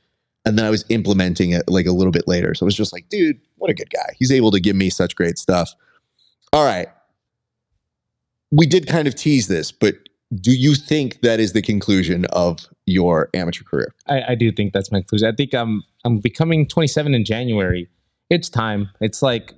And then I was implementing it like a little bit later. So it was just like, dude, what a good guy. He's able to give me such great stuff. All right. We did kind of tease this, but do you think that is the conclusion of your amateur career? I do think that's my conclusion. I think I'm becoming 27 in January. It's time. It's like,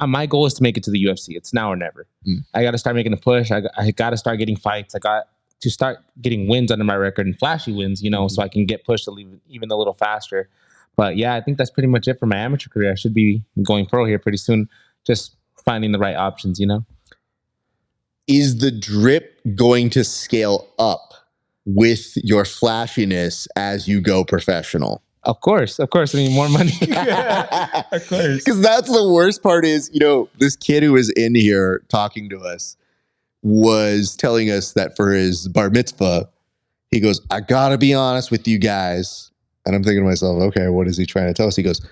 my goal is to make it to the UFC. It's now or never. I got to start making a push. I got to start getting fights. I got to start getting wins under my record and flashy wins, so I can get pushed even a little faster. But yeah, I think that's pretty much it for my amateur career. I should be going pro here pretty soon. Just finding the right options, you know? Is the drip going to scale up with your flashiness as you go professional? Of course. I mean, more money. Of course. Because that's the worst part is, this kid who was in here talking to us was telling us that for his bar mitzvah, he goes, I gotta be honest with you guys. And I'm thinking to myself, okay, what is he trying to tell us? He goes,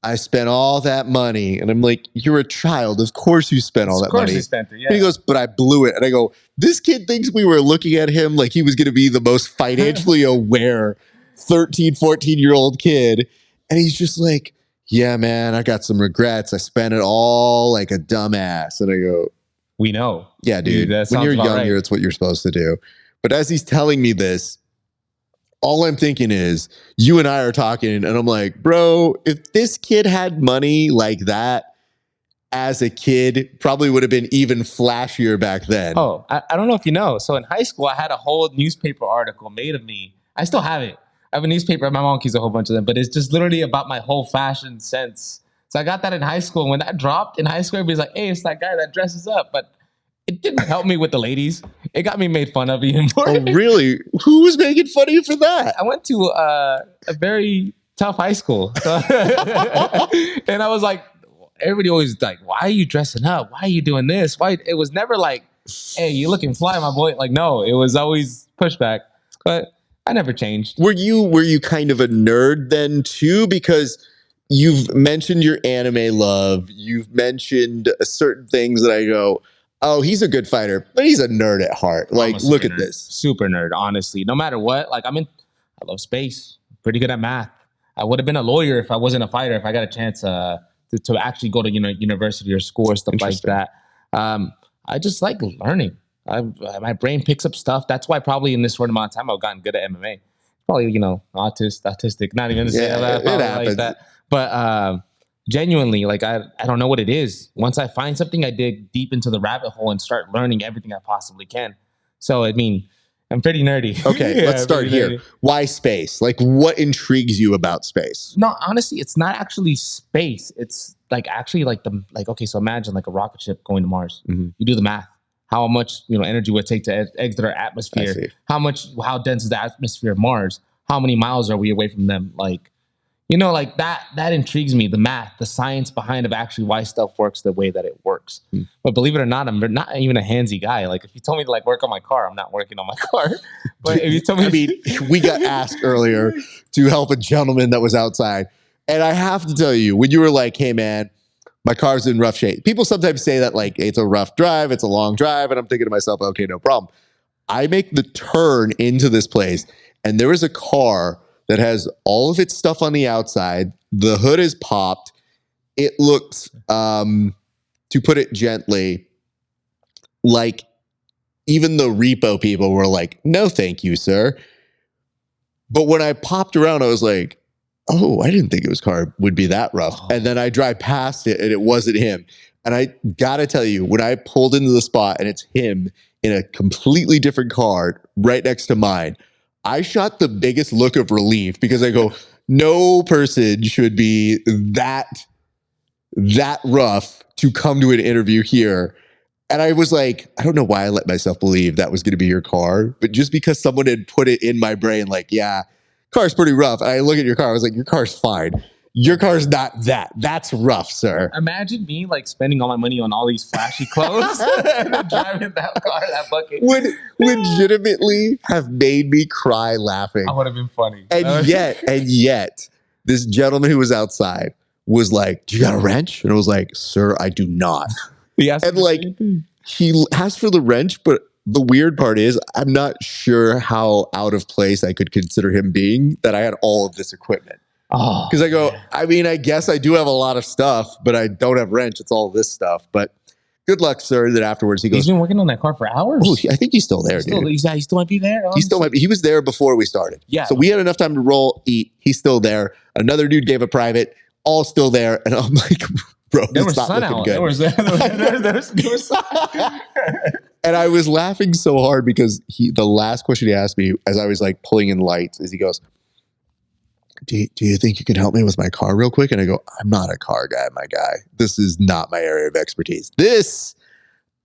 I spent all that money. And I'm like, you're a child. Of course you spent all that money. Of course you spent it, yeah. And he goes, but I blew it. And I go, this kid thinks we were looking at him like he was going to be the most financially aware 13, 14-year-old kid. And he's just like, yeah, man, I got some regrets. I spent it all like a dumbass. And I go, we know. Yeah, dude. When you're younger, it's what you're supposed to do. But as he's telling me this, all I'm thinking is, you and I are talking, and I'm like, bro, if this kid had money like that as a kid, probably would have been even flashier back then. Oh, I don't know if you know. So in high school, I had a whole newspaper article made of me. I still have it. I have a newspaper. My mom keeps a whole bunch of them, but it's just literally about my whole fashion sense. So I got that in high school. And when that dropped in high school, everybody's like, hey, it's that guy that dresses up. But it didn't help me with the ladies. It got me made fun of even more. Oh, really? Who was making fun of you for that? I went to a very tough high school. So and I was like, everybody always like, why are you dressing up? Why are you doing this? Why? It was never like, hey, you looking fly, my boy. Like, no, it was always pushback. But I never changed. Were you kind of a nerd then too? Because you've mentioned your anime love. You've mentioned certain things that I go, oh, he's a good fighter, but he's a nerd at heart. Like, look at this. Super nerd, honestly. No matter what, like I love space. Pretty good at math. I would have been a lawyer if I wasn't a fighter, if I got a chance to actually go to university or school or stuff like that. I just like learning. My brain picks up stuff. That's why probably in this short amount of time I've gotten good at MMA. Probably, autistic, not even to say that. It happens. Like that. But genuinely, like I don't know what it is. Once I find something, I dig deep into the rabbit hole and start learning everything I possibly can. So, I mean, I'm pretty nerdy. Okay, let's start here. Nerdy. Why space? Like, what intrigues you about space? No, honestly, it's not actually space. It's like actually okay, so imagine like a rocket ship going to Mars. Mm-hmm. You do the math. How much energy would it take to exit our atmosphere? How dense is the atmosphere of Mars? How many miles are we away from them? Like, like that intrigues me, the math, the science behind of actually why stuff works the way that it works. But believe it or not, I'm not even a handsy guy. Like if you told me to work on my car, I'm not working on my car. But if you told me, we got asked earlier to help a gentleman that was outside. And I have to tell you, when you were like, hey man, my car's in rough shape. People sometimes say that like, it's a rough drive, it's a long drive. And I'm thinking to myself, okay, no problem. I make the turn into this place and there is a car that has all of its stuff on the outside. The hood is popped. It looks, to put it gently, like even the repo people were like, no, thank you, sir. But when I popped around, I was like, oh, I didn't think his car would be that rough. Oh. And then I drive past it and it wasn't him. And I gotta tell you, when I pulled into the spot and it's him in a completely different car right next to mine, I shot the biggest look of relief because I go, no person should be that rough to come to an interview here. And I was like, I don't know why I let myself believe that was going to be your car, but just because someone had put it in my brain, like, yeah, car's pretty rough. And I look at your car, I was like, your car's fine. Your car's not that. That's rough, sir. Imagine me spending all my money on all these flashy clothes and then driving that car, that bucket. Would legitimately have made me cry laughing. I would have been funny. And yet, this gentleman who was outside was like, do you got a wrench? And I was like, sir, I do not. He asked for the wrench, but the weird part is I'm not sure how out of place I could consider him being that I had all of this equipment. Because I go, I mean, I guess I do have a lot of stuff, but I don't have wrench. It's all this stuff. But good luck, sir. Then afterwards, he goes, he's been working on that car for hours. Oh, I think he's still there, dude. He still might be there. He still might be. He was there before we started. Yeah. So we had enough time to roll, eat. He's still there. Another dude gave a private. All still there. And I'm like, bro, it's not looking good. There was sun. And I was laughing so hard because the last question he asked me as I was like pulling in lights is he goes, do you think you can help me with my car real quick? And I go, I'm not a car guy, my guy. This is not my area of expertise. This,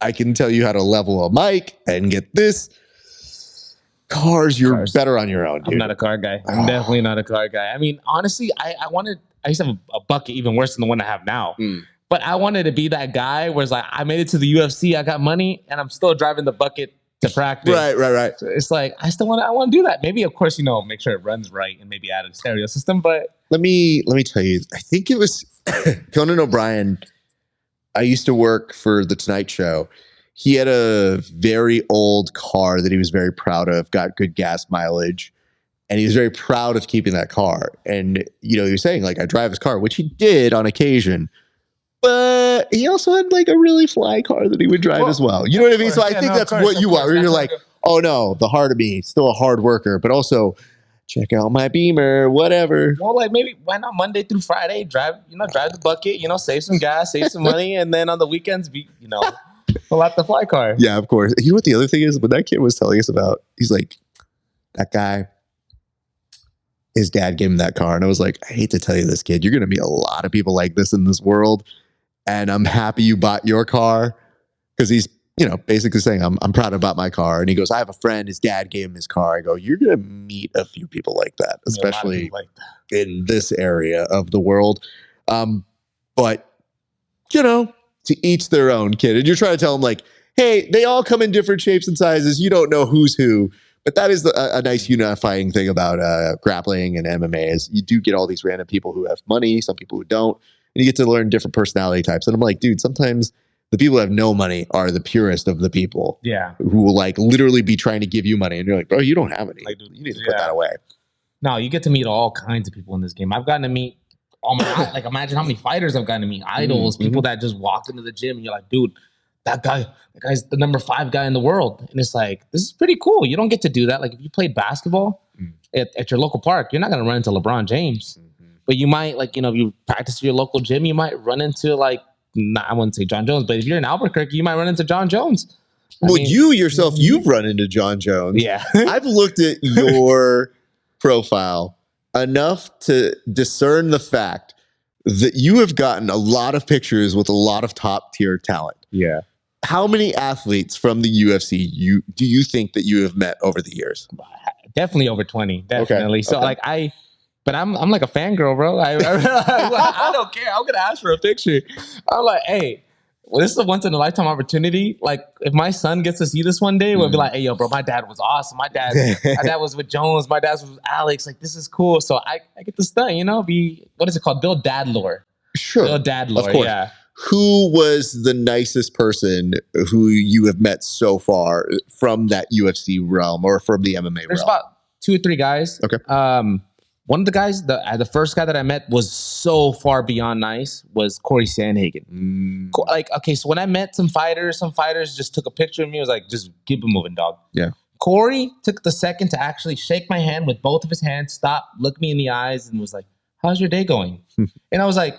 I can tell you how to level a mic and get this. Cars, you're better on your own, dude. I'm not a car guy. I'm definitely not a car guy. I mean, honestly, I used to have a bucket even worse than the one I have now. But I wanted to be that guy where it's like, I made it to the UFC, I got money, and I'm still driving the bucket to practice. Right. So it's like, I want to do that. Maybe, of course, make sure it runs right and maybe add a stereo system. But let me tell you, I think it was Conan O'Brien. I used to work for The Tonight Show. He had a very old car that he was very proud of, got good gas mileage, and he was very proud of keeping that car. And, he was saying, like, I drive his car, which he did on occasion, but he also had, like, a really fly car that he would drive as well. You know what I mean? So I think that's what you are. You're like, oh, no, the heart of me, still a hard worker, but also check out my Beamer, whatever. Well, like, maybe why not Monday through Friday, drive the bucket, save some gas, save some money, and then on the weekends, pull out the fly car. Yeah, of course. You know what the other thing is? When that kid was telling us about, he's like, that guy, his dad gave him that car. And I was like, I hate to tell you this, kid, you're going to meet a lot of people like this in this world. And I'm happy you bought your car. Because he's, basically saying, I'm proud about my car. And he goes, I have a friend, his dad gave him his car. I go, you're going to meet a few people like that, especially in this area of the world. But, to each their own, kid. And you're trying to tell them, like, hey, they all come in different shapes and sizes. You don't know who's who. But that is a nice unifying thing about grappling and MMA is you do get all these random people who have money, some people who don't, and you get to learn different personality types. And I'm like, dude, sometimes the people who have no money are the purest of the people. Yeah. Who will, like, literally be trying to give you money. And you're like, bro, you don't have any. Like, you need to put that away. No, you get to meet all kinds of people in this game. I've gotten to meet imagine how many fighters I've gotten to meet, idols, people that just walk into the gym and you're like, dude, that guy's the number 5 guy in the world. And it's like, this is pretty cool. You don't get to do that. Like, if you played basketball at your local park, you're not going to run into LeBron James. But you might, like, if you practice at your local gym, you might run into, like, I wouldn't say John Jones, but if you're in Albuquerque, you might run into John Jones. You yourself, you've run into John Jones. Yeah. I've looked at your profile enough to discern the fact that you have gotten a lot of pictures with a lot of top tier talent. Yeah. How many athletes from the UFC do you think that you have met over the years? Definitely over 20. Definitely. Okay. So but I'm like a fangirl, bro. I don't care. I'm gonna ask for a picture. I'm like, hey, well, this is a once in a lifetime opportunity. Like, if my son gets to see this one day, we'll be like, hey, yo, bro, my dad was awesome. My dad was with Jones. My dad was with Alex. Like, this is cool. So I get to stunt, what is it called? Build dad lore. Sure. Build dad lore. Of course. Yeah. Who was the nicest person who you have met so far from that UFC realm or from the MMA There's realm? about 2 or 3 guys. Okay. One of the guys, the first guy that I met was so far beyond nice, was Corey Sandhagen. Like, okay, so when I met some fighters just took a picture of me. I was like, just keep it moving, dog. Yeah. Corey took the second to actually shake my hand with both of his hands, stop, look me in the eyes, and was like, how's your day going? And I was like,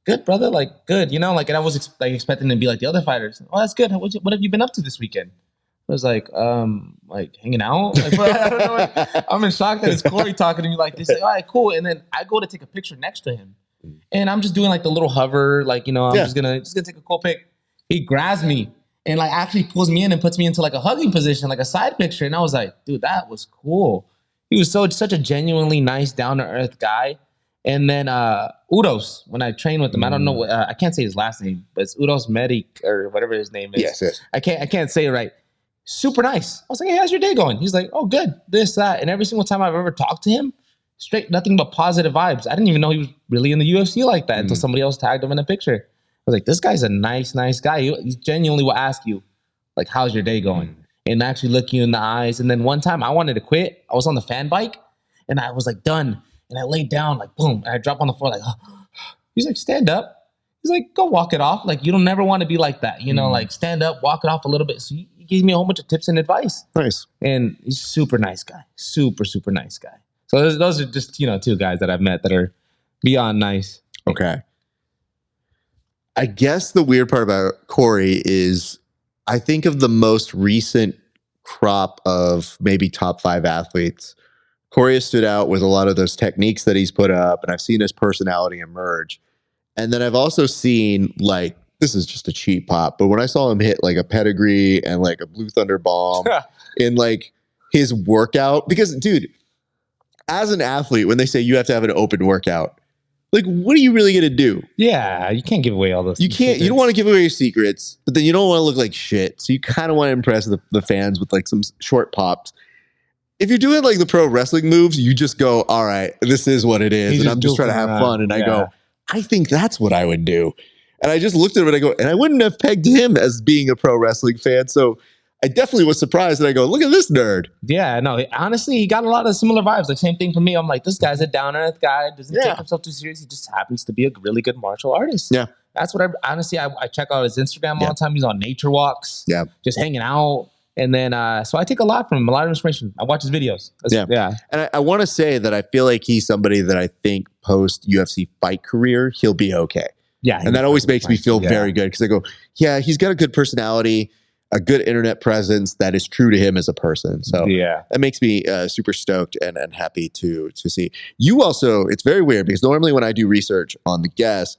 good, brother. Like, good, and I was expecting to be like the other fighters. Oh, that's good. What have you been up to this weekend? I was like hanging out. Like, I don't know. I'm in shock that it's Corey talking to me like this. Like, all right, cool. And then I go to take a picture next to him, and I'm just doing like the little hover, like, I'm just gonna take a cool pic. He grabs me and like actually pulls me in and puts me into like a hugging position, like a side picture. And I was like, dude, that was cool. He was such a genuinely nice, down to earth guy. And then Udos, when I trained with him, I don't know, I can't say his last name, but it's Udos Medic or whatever his name is. Yes. I can't say it right. Super nice. I was like, hey, how's your day going? He's like, oh, good, this, that. And every single time I've ever talked to him, straight nothing but positive vibes. I didn't even know he was really in the UFC like that until somebody else tagged him in a picture. I was like, this guy's a nice guy. He genuinely will ask you, like, how's your day going? And actually look you in the eyes. And then one time I wanted to quit. I was on the fan bike and I was like, done. And I laid down, like, boom. And I dropped on the floor, like, he's like, stand up. He's like, go walk it off. Like, you don't never want to be like that. Like, stand up, walk it off a little bit. So he gave me a whole bunch of tips and advice. Nice. And he's a super nice guy. Super, super nice guy. So those are just, 2 guys that I've met that are beyond nice. Okay. I guess the weird part about Corey is I think of the most recent crop of maybe top 5 athletes. Corey has stood out with a lot of those techniques that he's put up, and I've seen his personality emerge. And then I've also seen, like, this is just a cheap pop, but when I saw him hit like a pedigree and like a Blue Thunder bomb in like his workout, because dude, as an athlete, when they say you have to have an open workout, like, what are you really gonna do? Yeah, you can't give away all those. You can't. You don't want to give away your secrets, but then you don't want to look like shit. So you kind of want to impress the fans with like some short pops. If you're doing like the pro wrestling moves, you just go, all right, this is what it is, and I'm just trying to have fun. And I go, I think that's what I would do. And I just looked at him and I go, and I wouldn't have pegged him as being a pro wrestling fan. So I definitely was surprised. And I go, look at this nerd. Yeah, no, honestly, he got a lot of similar vibes. Like, same thing for me. I'm like, this guy's a down-earth guy. Doesn't take himself too serious. He just happens to be a really good martial artist. Yeah. That's what I check out his Instagram all the time. He's on nature walks. Yeah. Just hanging out. And then, so I take a lot from him, a lot of inspiration. I watch his videos. Yeah. And I want to say that I feel like he's somebody that I think post UFC fight career, he'll be okay. Yeah. And that always makes me feel very good because I go, yeah, he's got a good personality, a good internet presence that is true to him as a person. So that makes me super stoked and happy to see. You also, it's very weird because normally when I do research on the guest,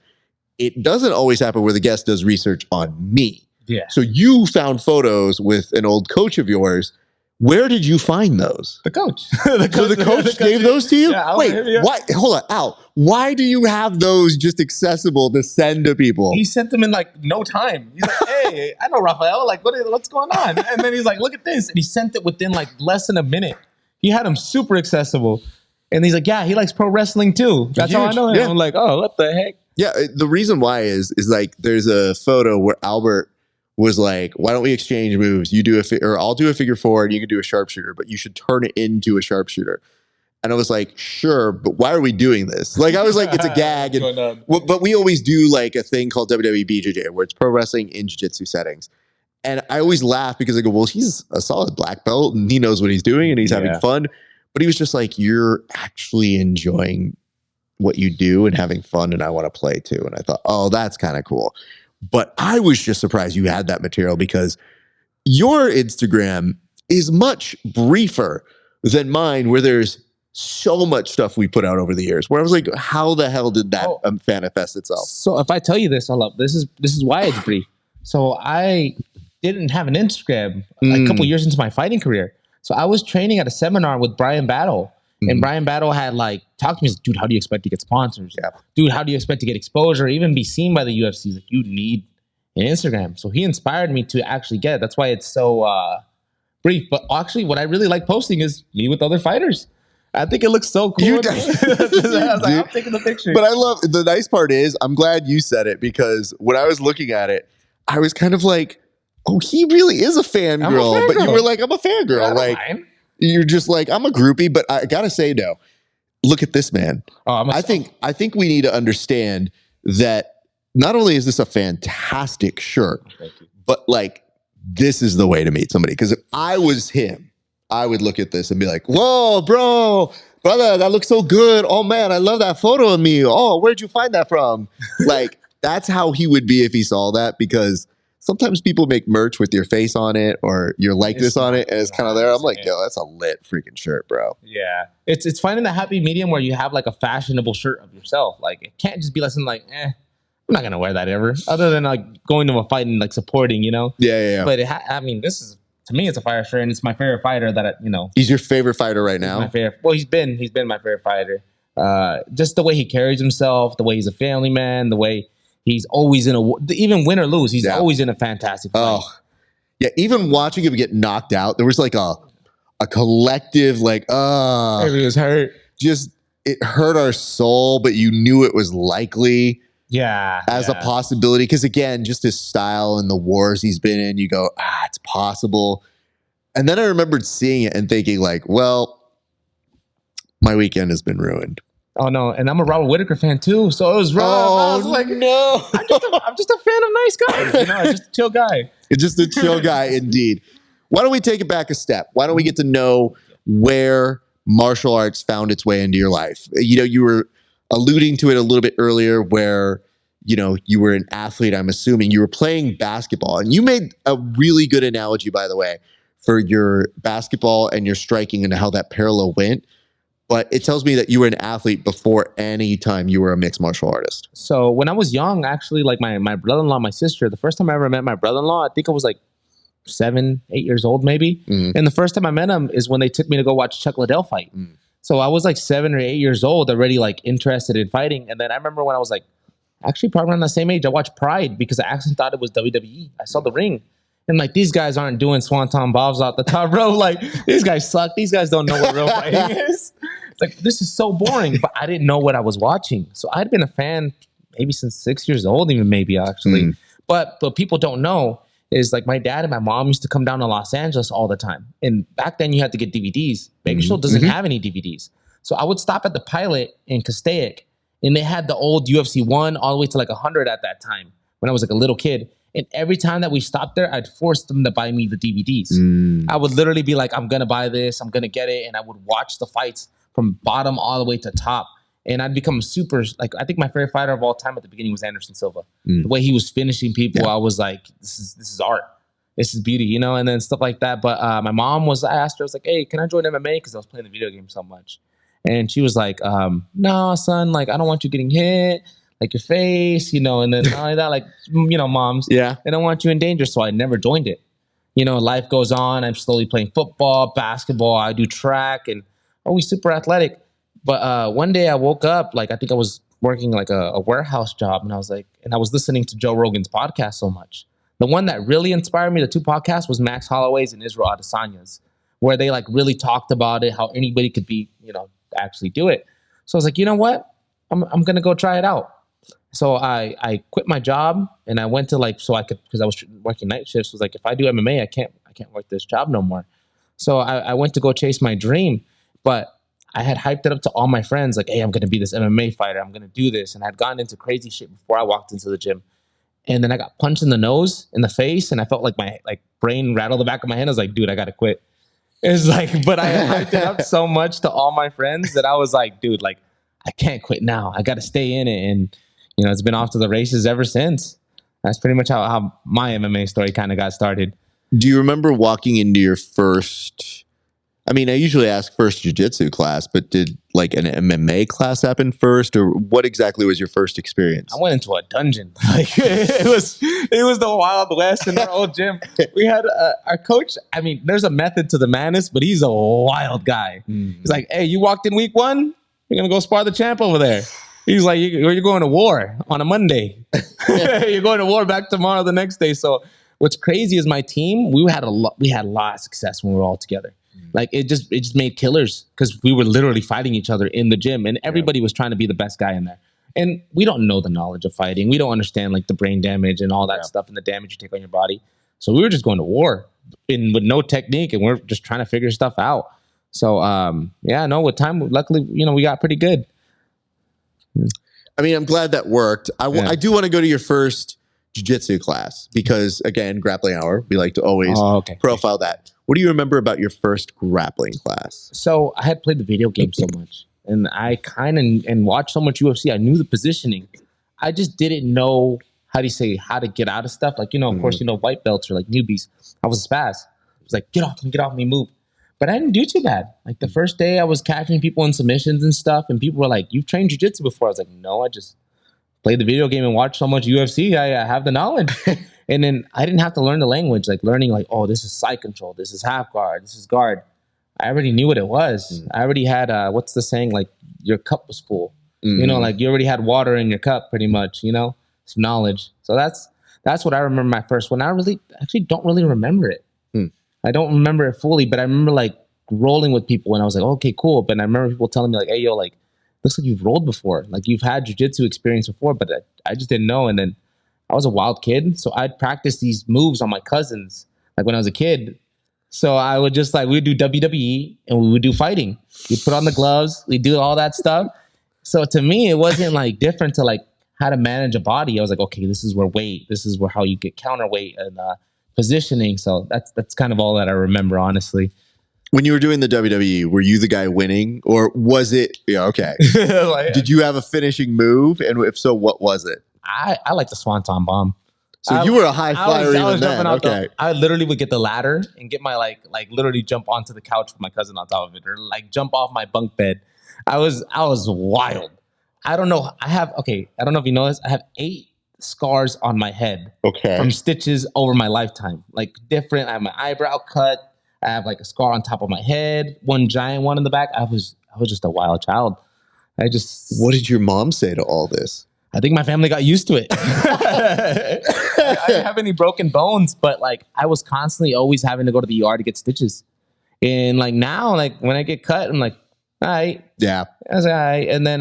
it doesn't always happen where the guest does research on me. Yeah. So you found photos with an old coach of yours. Where did you find those? The coach. So the coach gave those to you? Yeah, wait, why? Hold on, Al. Why do you have those just accessible to send to people? He sent them in like no time. He's like, hey, I know Rafael. Like, what's going on? And then he's like, look at this. And he sent it within like less than a minute. He had them super accessible. And he's like, yeah, he likes pro wrestling too. That's how I know him. Yeah. I'm like, oh, what the heck? Yeah, the reason why is like there's a photo where Albert was like, why don't we exchange moves? You do or I'll do a figure four and you can do a sharpshooter, but you should turn it into a sharpshooter. And I was like, sure, but why are we doing this? Like, I was like, it's a gag. And, but we always do like a thing called WWE BJJ where it's pro wrestling in jiu-jitsu settings. And I always laugh because I go, well, he's a solid black belt and he knows what he's doing and he's having fun. But he was just like, you're actually enjoying what you do and having fun. And I want to play too. And I thought, oh, that's kind of cool. But I was just surprised you had that material because your Instagram is much briefer than mine, where there's so much stuff we put out over the years. Where I was like, how the hell did that manifest itself? So if I tell you this, this is why it's brief. So I didn't have an Instagram a couple years into my fighting career. So I was training at a seminar with Brian Battle. And Brian Battle had like talked to me, dude, how do you expect to get sponsors? Yeah. Dude, how do you expect to get exposure, even be seen by the UFC? Like, you need an Instagram. So he inspired me to actually get it. That's why it's so brief. But actually, what I really like posting is me with other fighters. I think it looks so cool. I was like, I'm taking the picture. But I love, the nice part is, I'm glad you said it because when I was looking at it, I was kind of like, oh, he really is a fangirl. But you were like, I'm a fangirl. Like, you're just like, I'm a groupie, but I gotta say no. Look at this man. I think we need to understand that not only is this a fantastic shirt, but like this is the way to meet somebody. Because if I was him, I would look at this and be like, whoa, brother, that looks so good. Oh man, I love that photo of me. Oh, where'd you find that from? Like, that's how he would be if he saw that, because sometimes people make merch with your face on it or your likeness on it, and it's kind of there. I'm like, yo, that's a lit freaking shirt, bro. Yeah. It's finding the happy medium where you have like a fashionable shirt of yourself. Like, it can't just be something like, I'm not going to wear that ever. Other than like going to a fight and like supporting, you know? Yeah. But this is, to me, it's a fire shirt, and it's my favorite fighter that, He's your favorite fighter right now? My favorite. Well, he's been my favorite fighter. Just the way he carries himself, the way he's a family man, the way he's always even win or lose, he's always in a fantastic fight. Oh, yeah. Even watching him get knocked out, there was like a collective, like, everyone was hurt. Just, it hurt our soul, but you knew it was likely. Yeah. As a possibility. Because again, just his style and the wars he's been in, you go, it's possible. And then I remembered seeing it and thinking like, well, my weekend has been ruined. Oh no, and I'm a Robert Whittaker fan too, so it was rough. I was like, no, I'm just a fan of nice guys. Just a chill guy. It's just a chill guy, indeed. Why don't we take it back a step? Why don't we get to know where martial arts found its way into your life? You were alluding to it a little bit earlier, where you were an athlete. I'm assuming you were playing basketball, and you made a really good analogy, by the way, for your basketball and your striking and how that parallel went. But it tells me that you were an athlete before any time you were a mixed martial artist. So when I was young, actually, like my brother-in-law, my sister, the first time I ever met my brother-in-law, I think I was like 7, 8 years old, maybe. And the first time I met him is when they took me to go watch Chuck Liddell fight. So I was like 7 or 8 years old, already like interested in fighting. And then I remember when I was like, actually probably around the same age, I watched Pride because I actually thought it was WWE. I saw the ring. And like, these guys aren't doing swanton bombs out the top row. Like, these guys suck. These guys don't know what real fighting is. It's like, this is so boring. But I didn't know what I was watching. So I'd been a fan maybe since 6 years old, even maybe actually. But what people don't know is like my dad and my mom used to come down to Los Angeles all the time. And back then you had to get DVDs. Bakersfield doesn't have any DVDs. So I would stop at the Pilot in Castaic, and they had the old UFC 1 all the way to like 100 at that time when I was like a little kid. And every time that we stopped there, I'd force them to buy me the DVDs. I would literally be like, I'm going to buy this. I'm going to get it. And I would watch the fights from bottom all the way to top. And I'd become super, like, I think my favorite fighter of all time at the beginning was Anderson Silva. The way he was finishing people, I was like, this is art. This is beauty, you know, and then stuff like that. But my mom I asked her, I was like, hey, can I join MMA? Because I was playing the video game so much. And she was like, no, son, like, I don't want you getting hit, like your face, you know, and then not only that, like, you know, moms, they don't want you in danger. So I never joined it. You know, life goes on. I'm slowly playing football, basketball. I do track and always super athletic. But one day I woke up, like, I think I was working like a warehouse job. And I was like, and I was listening to Joe Rogan's podcast so much. The one that really inspired me, the 2 podcasts, was Max Holloway's and Israel Adesanya's, where they like really talked about it, how anybody could be, you know, actually do it. So I was like, you know what? I'm going to go try it out. So I quit my job and I went to like, so I could, because I was working night shifts, was like, if I do MMA, I can't work this job no more. So I went to go chase my dream, but I had hyped it up to all my friends, like, hey, I'm going to be this MMA fighter. I'm going to do this. And I'd gotten into crazy shit before I walked into the gym. And then I got punched in the nose, in the face, and I felt like my brain rattle the back of my head. I was like, dude, I got to quit. It's like, but I hyped it up so much to all my friends that I was like, dude, like, I can't quit now. I got to stay in it. And, you know, it's been off to the races ever since. That's pretty much how my MMA story kind of got started. Do you remember walking into your first, I mean, I usually ask first jiu-jitsu class, but did like an MMA class happen first, or what exactly was your first experience? I went into a dungeon. Like it was the Wild West in our old gym. We had our coach. I mean, there's a method to the madness, but he's a wild guy. He's like, hey, you walked in week 1, you're gonna go spar the champ over there. He's like, you're going to war on a Monday. You're going to war back tomorrow, the next day. So what's crazy is my team, we had a lot of success when we were all together. Like it just made killers because we were literally fighting each other in the gym, and everybody was trying to be the best guy in there. And we don't know the knowledge of fighting. We don't understand like the brain damage and all that stuff and the damage you take on your body. So we were just going to war with no technique, and we're just trying to figure stuff out. So with time, luckily, you know, we got pretty good. I mean, I'm glad that worked. I do want to go to your first jiu-jitsu class because, again, grappling hour, we like to always profile that. What do you remember about your first grappling class? So I had played the video game so much, and I kind of and watched so much UFC. I knew the positioning. I just didn't know how to get out of stuff. Like, you know, of course, you know, white belts are like newbies. I was a spaz. I was like, get off me, move. But I didn't do too bad. Like the first day I was catching people in submissions and stuff, and people were like, you've trained jiu-jitsu before? I was like, no, I just played the video game and watched so much UFC. I have the knowledge. And then I didn't have to learn the language, like learning like, oh, this is side control, this is half guard, this is guard. I already knew what it was. I already had, what's the saying? Like your cup was full. You know, like you already had water in your cup pretty much, you know, some knowledge. So that's what I remember my first one. I actually don't really remember it. I don't remember it fully, but I remember like rolling with people and I was like, okay, cool. But I remember people telling me like, hey, yo, like, looks like you've rolled before. Like you've had jiu-jitsu experience before, but I just didn't know. And then I was a wild kid. So I'd practice these moves on my cousins, like when I was a kid. So I would just like, we'd do WWE and we would do fighting. We'd put on the gloves. We'd do all that stuff. So to me, it wasn't like different to like how to manage a body. I was like, okay, this is where weight, this is where how you get counterweight and positioning. So that's kind of all that I remember, honestly. When you were doing the WWE, were you the guy winning, or was it? Yeah, okay. Did you have a finishing move, and if so, what was it? I like the swanton bomb. So you were a high flyer even then. Okay. I literally would get the ladder and get my like literally jump onto the couch with my cousin on top of it, or like jump off my bunk bed I was wild. I don't know. I don't know if you know this. I have 8 scars on my head from stitches over my lifetime. Like different. I have my eyebrow cut. I have like a scar on top of my head. One giant one in the back. I was just a wild child. What did your mom say to all this? I think my family got used to it. I didn't have any broken bones, but like I was constantly always having to go to the ER to get stitches. And like now, like when I get cut, I'm like, all right. Yeah. I was like, all right. And then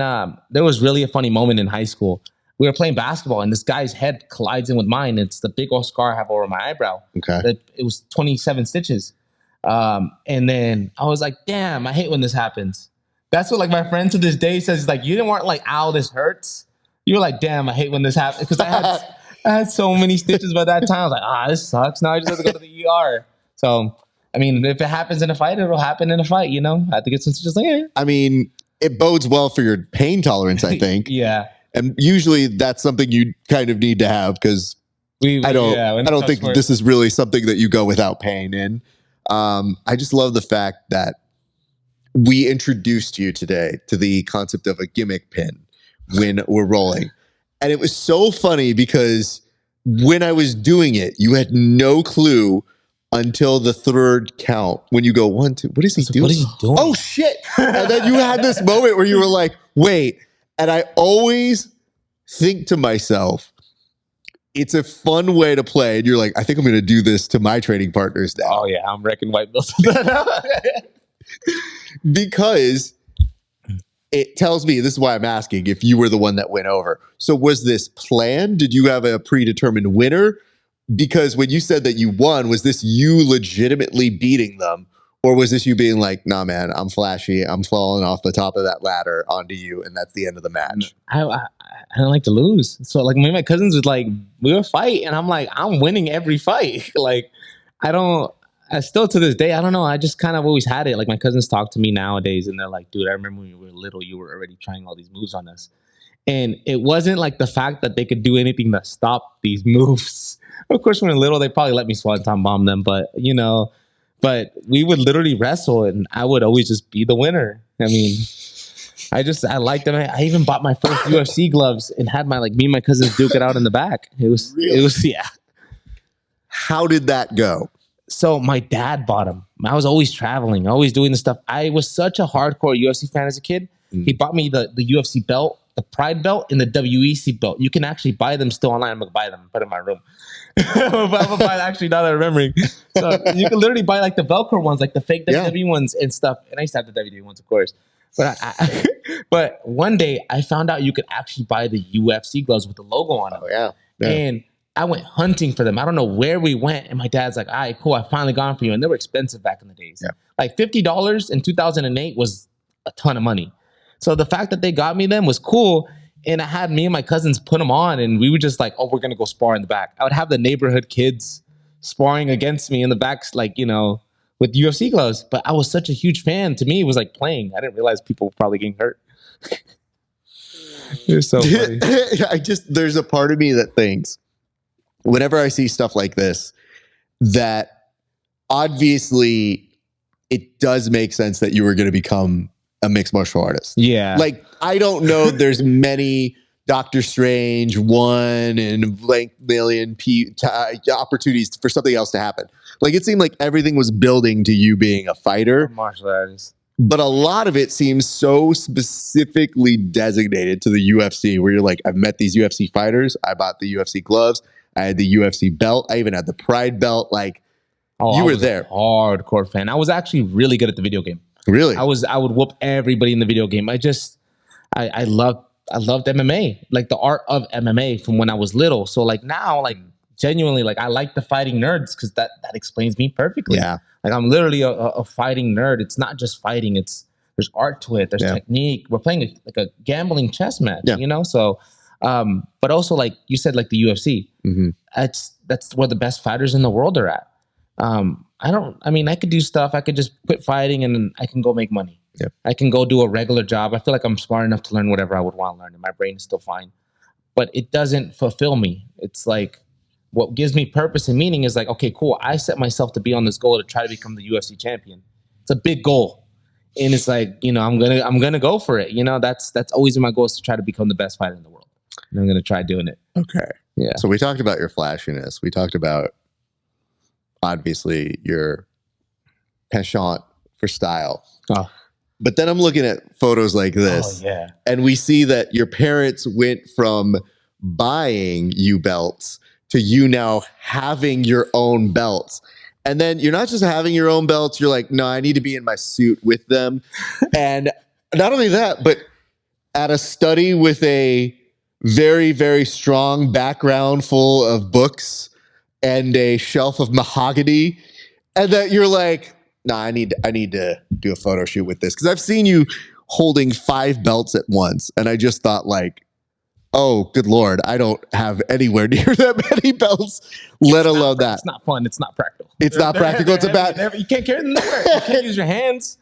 there was really a funny moment in high school. We were playing basketball and this guy's head collides in with mine. It's the big old scar I have over my eyebrow. Okay. It was 27 stitches. And then I was like, damn, I hate when this happens. That's what like my friend to this day says. He's like, you didn't weren't like, ow, this hurts. You were like, damn, I hate when this happens. Because I had so many stitches by that time. I was like, this sucks. Now I just have to go to the ER. So, I mean, if it happens in a fight, it'll happen in a fight, you know? I have to get some stitches like, yeah. I mean, it bodes well for your pain tolerance, I think. Yeah. And usually that's something you kind of need to have because I don't think this is really something that you go without pain in. I just love the fact that we introduced you today to the concept of a gimmick pin when we're rolling. And it was so funny because when I was doing it, you had no clue until the third count when you go 1, 2, what is he doing? What is he doing? Oh shit. And then you had this moment where you were like, wait. And I always think to myself, it's a fun way to play. And you're like, I think I'm going to do this to my training partners now. Oh yeah, I'm wrecking white belts. Because it tells me, this is why I'm asking if you were the one that went over. So was this planned? Did you have a predetermined winner? Because when you said that you won, was this you legitimately beating them? Or was this you being like, nah, man, I'm flashy. I'm falling off the top of that ladder onto you. And that's the end of the match. I don't like to lose. So like me and my cousins would like, we would fight. And I'm like, I'm winning every fight. Like, I still to this day, I don't know. I just kind of always had it. Like my cousins talk to me nowadays and they're like, dude, I remember when you were little, you were already trying all these moves on us. And it wasn't like the fact that they could do anything to stop these moves. Of course, when we were little, they probably let me swanton bomb them. But, you know, we would literally wrestle and I would always just be the winner. I mean, I liked them. I even bought my first UFC gloves and had me and my cousins duke it out in the back. It was, yeah. How did that go? So my dad bought them. I was always traveling, always doing this stuff. I was such a hardcore UFC fan as a kid. He bought me the UFC belt, the Pride belt, and the WEC belt. You can actually buy them still online. I'm going to buy them and put them in my room. I'm going to buy actually now that I'm remembering. So you can literally buy like the Velcro ones, like the fake WWE ones and stuff. And I used to have the WWE ones, of course. But but one day I found out you could actually buy the UFC gloves with the logo on them. Oh, yeah. And I went hunting for them. I don't know where we went. And my dad's like, all right, cool. I finally got them for you. And they were expensive back in the days. Yeah. Like $50 in 2008 was a ton of money. So the fact that they got me them was cool. And I had me and my cousins put them on. And we were just like, oh, we're going to go spar in the back. I would have the neighborhood kids sparring against me in the backs, like, you know, with UFC gloves. But I was such a huge fan. To me, it was like playing. I didn't realize people were probably getting hurt. It was so funny. There's a part of me that thinks, whenever I see stuff like this, that obviously it does make sense that you were going to become a mixed martial artist. Yeah. Like, I don't know there's many Doctor Strange 1 and blank million opportunities for something else to happen. Like, it seemed like everything was building to you being a fighter. Martial artist. But a lot of it seems so specifically designated to the UFC, where you're like, I've met these UFC fighters. I bought the UFC gloves. I had the UFC belt. I even had the Pride belt. Like, you were there. Hardcore fan. I was actually really good at the video game. Really? I would whoop everybody in the video game. I loved MMA, like the art of MMA from when I was little. So like now, like genuinely, like I like the fighting nerds because that explains me perfectly. Yeah. Like I'm literally a fighting nerd. It's not just fighting. There's art to it. There's technique. We're playing like a gambling chess match, you know? So, but also like you said, like the UFC, that's where the best fighters in the world are at. I could do stuff. I could just quit fighting and I can go make money. Yeah. I can go do a regular job. I feel like I'm smart enough to learn whatever I would want to learn and my brain is still fine, but it doesn't fulfill me. It's like, what gives me purpose and meaning is like, okay, cool. I set myself to be on this goal to try to become the UFC champion. It's a big goal. And it's like, I'm gonna go for it. That's always my goal, is to try to become the best fighter in the world. And I'm gonna try doing it. Okay. Yeah. So we talked about your flashiness. We talked about, obviously, your penchant for style. Oh. But then I'm looking at photos like this. Oh, yeah. And we see that your parents went from buying you belts to you now having your own belts. And then you're not just having your own belts, you're like, no, I need to be in my suit with them. And not only that, but at a study with a very, very strong background full of books and a shelf of mahogany. And that you're like, nah, I need to do a photo shoot with this. Because I've seen you holding 5 belts at once. And I just thought, like, oh, good Lord, I don't have anywhere near that many belts, let alone that. It's not fun. It's not practical. It's not practical. It's a bad. You can't carry them nowhere. You can't use your hands.